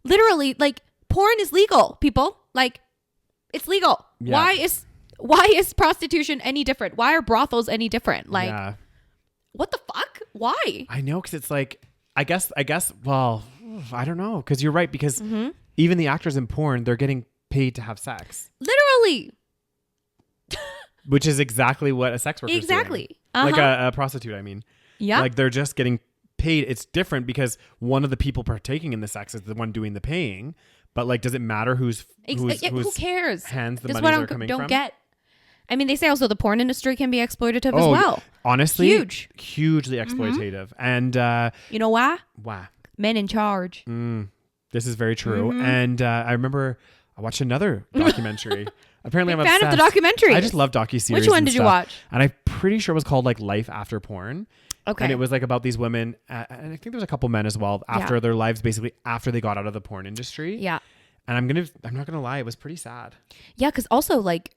literally, like, porn is legal, people. Like, it's legal. Yeah. Why is prostitution any different? Why are brothels any different? Like, what the fuck? Why? I know, because it's like, I guess, well, I don't know. Because you're right. Because even the actors in porn, they're getting paid to have sex. Literally. Which is exactly what a sex worker is doing. Like a prostitute, I mean. Yeah. Like, they're just getting paid. It's different because one of the people partaking in the sex is the one doing the paying. But like, does it matter who cares? Hands the money are coming from? Don't get. I mean, they say also the porn industry can be exploitative as well. Honestly, hugely exploitative. And you know why? Why? Men in charge. This is very true. And I remember I watched another documentary. Apparently, I'm fan of the documentary. I just love docuseries. Which one did you watch? And I'm pretty sure it was called like Life After Porn. Okay. And it was like about these women, and I think there's a couple men as well, after their lives, basically after they got out of the porn industry. Yeah. And I'm not gonna lie, it was pretty sad. Yeah, because also like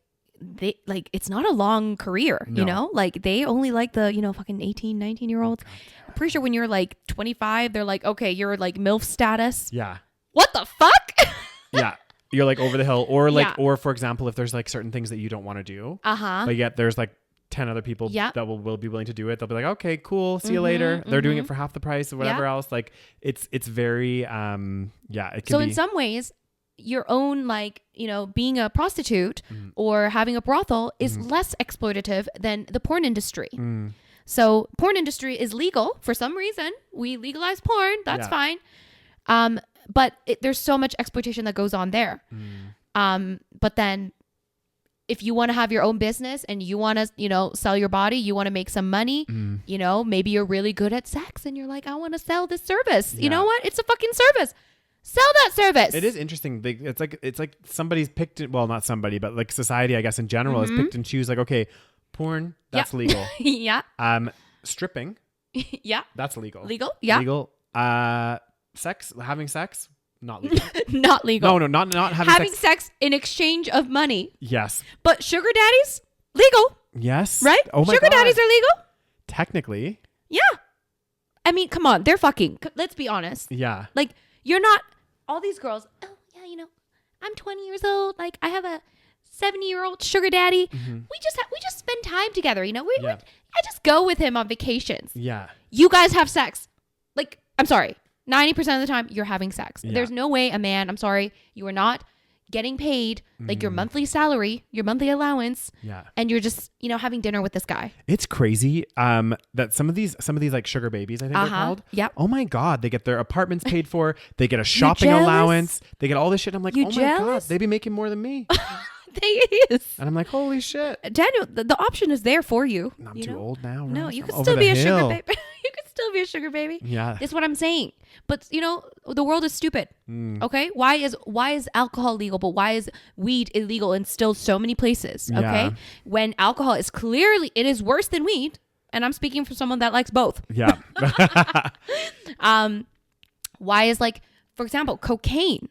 it's not a long career, like they only like the fucking 18, 19-year-olds. I'm pretty sure when you're like 25, they're like, okay, you're like MILF status. Yeah. What the fuck? Yeah. You're like over the hill, or like, or for example, if there's like certain things that you don't want to do, like there's like 10 other people that will be willing to do it. They'll be like, okay, cool. See you later. They're doing it for half the price or whatever else. Like it's very, it can so in some ways your own, like, you know, being a prostitute or having a brothel is less exploitative than the porn industry. So porn industry is legal for some reason. We legalize porn. That's fine. But there's so much exploitation that goes on there. But then if you want to have your own business and you want to, you know, sell your body, you want to make some money, you know, maybe you're really good at sex and you're like, I want to sell this service. You know what? It's a fucking service. Sell that service. It is interesting. It's like somebody's picked it. Well, not somebody, but like society, I guess in general, has picked and choose like, okay, porn, that's legal. Stripping. That's legal. Legal. Sex, having sex, not legal. Not legal. No, not having sex in exchange of money. Yes. But sugar daddies, legal. Yes. Right? Oh my God. Sugar daddies are legal. Technically. Yeah. I mean, come on, they're fucking. Let's be honest. Yeah. Like, you're not all these girls. Oh yeah, you know, I'm 20 years old. Like, I have a 70-year-old sugar daddy. We just spend time together. You know, I just go with him on vacations. Yeah. You guys have sex. Like, I'm sorry. 90% of the time you're having sex. There's no way a man, I'm sorry, you are not getting paid like your monthly salary, your monthly allowance. Yeah. And you're just, you know, having dinner with this guy. It's crazy that some of these like sugar babies, I think they're called. Yep. Oh my God. They get their apartments paid for. They get a shopping allowance. They get all this shit. I'm like, my God, they be making more than me. They is. And I'm like, holy shit. Daniel, the option is there for you. I'm too old now. Right? No, you could still be a sugar baby. You could still be a sugar baby. Yeah. That's what I'm saying. But, you know, the world is stupid. Okay? Why is alcohol legal, but why is weed illegal in still so many places? Okay? Yeah. When alcohol is clearly, it is worse than weed. And I'm speaking from someone that likes both. Yeah. Why is, like, for example, cocaine.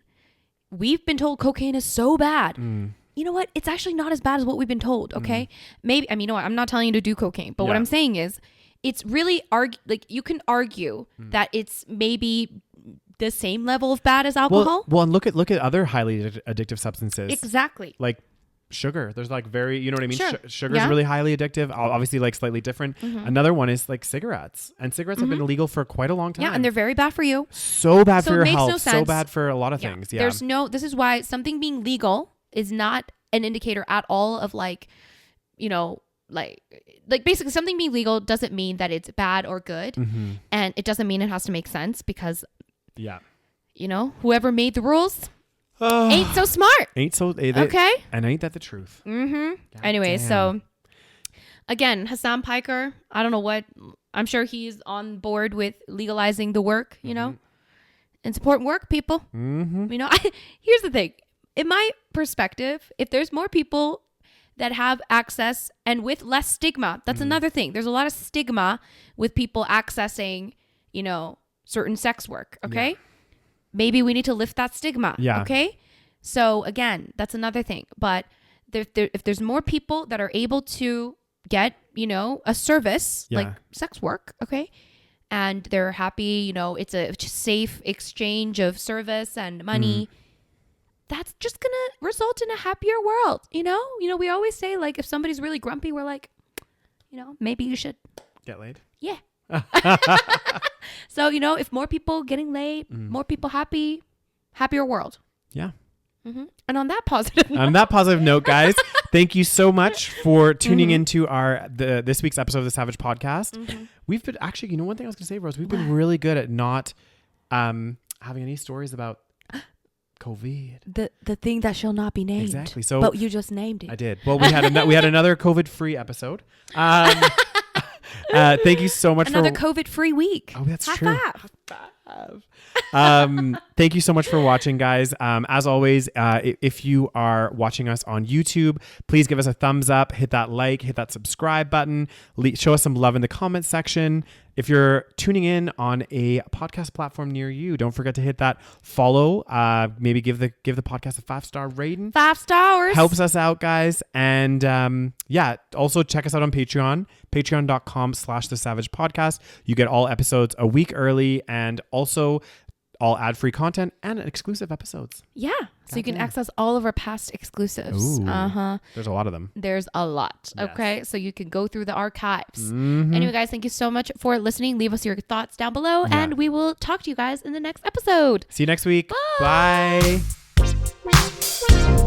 We've been told cocaine is so bad. You know what? It's actually not as bad as what we've been told. Okay. Maybe, I mean, you know what? I'm not telling you to do cocaine, but what I'm saying is it's really like you can argue that it's maybe the same level of bad as alcohol. Well, and look at other highly addictive substances. Exactly. Like sugar. There's like you know what I mean? Sure. Sugar is really highly addictive. Obviously like slightly different. Another one is like cigarettes. And cigarettes have been illegal for quite a long time. Yeah, and they're very bad for you. So bad for your health. So bad for a lot of things. Yeah. This is why something being legal is not an indicator at all of like, you know, like basically something being legal doesn't mean that it's bad or good. And it doesn't mean it has to make sense because, you know, whoever made the rules ain't so smart. Okay. And ain't that the truth? Anyway, so again, Hasan Piker, I don't know what, I'm sure he's on board with legalizing the work, you know, it's important work, people. You know, here's the thing. In my perspective, if there's more people that have access and with less stigma, that's another thing. There's a lot of stigma with people accessing, you know, certain sex work. Okay. Maybe we need to lift that stigma. Yeah. Okay. So again, that's another thing. But if there's more people that are able to get, you know, a service like sex work. Okay. And they're happy, you know, it's a safe exchange of service and money. That's just going to result in a happier world. You know, we always say like, if somebody's really grumpy, we're like, you know, maybe you should get laid. Yeah. So, you know, if more people getting laid, more people happy, happier world. Yeah. And on that positive note, guys, thank you so much for tuning into this week's episode of the SaVeg podcast. We've been actually, you know, one thing I was going to say, Rose, we've been really good at not having any stories about COVID. The thing that shall not be named. Exactly. So, but you just named it. I did. Well, we had another COVID-free episode. Thank you so much another COVID-free week. Oh, that's true. Thank you so much for watching, guys. As always, if you are watching us on YouTube, please give us a thumbs up, hit that like, hit that subscribe button, show us some love in the comments section. If you're tuning in on a podcast platform near you, don't forget to hit that follow. Maybe give the podcast a 5-star rating. 5 stars helps us out, guys. And also check us out on Patreon. Patreon.com/the SaVeg podcast. You get all episodes a week early, and also all ad-free content and exclusive episodes. Yeah. So you can access all of our past exclusives. Ooh, there's a lot of them. There's a lot. Yes. Okay. So you can go through the archives. Anyway, guys, thank you so much for listening. Leave us your thoughts down below and we will talk to you guys in the next episode. See you next week. Bye. Bye.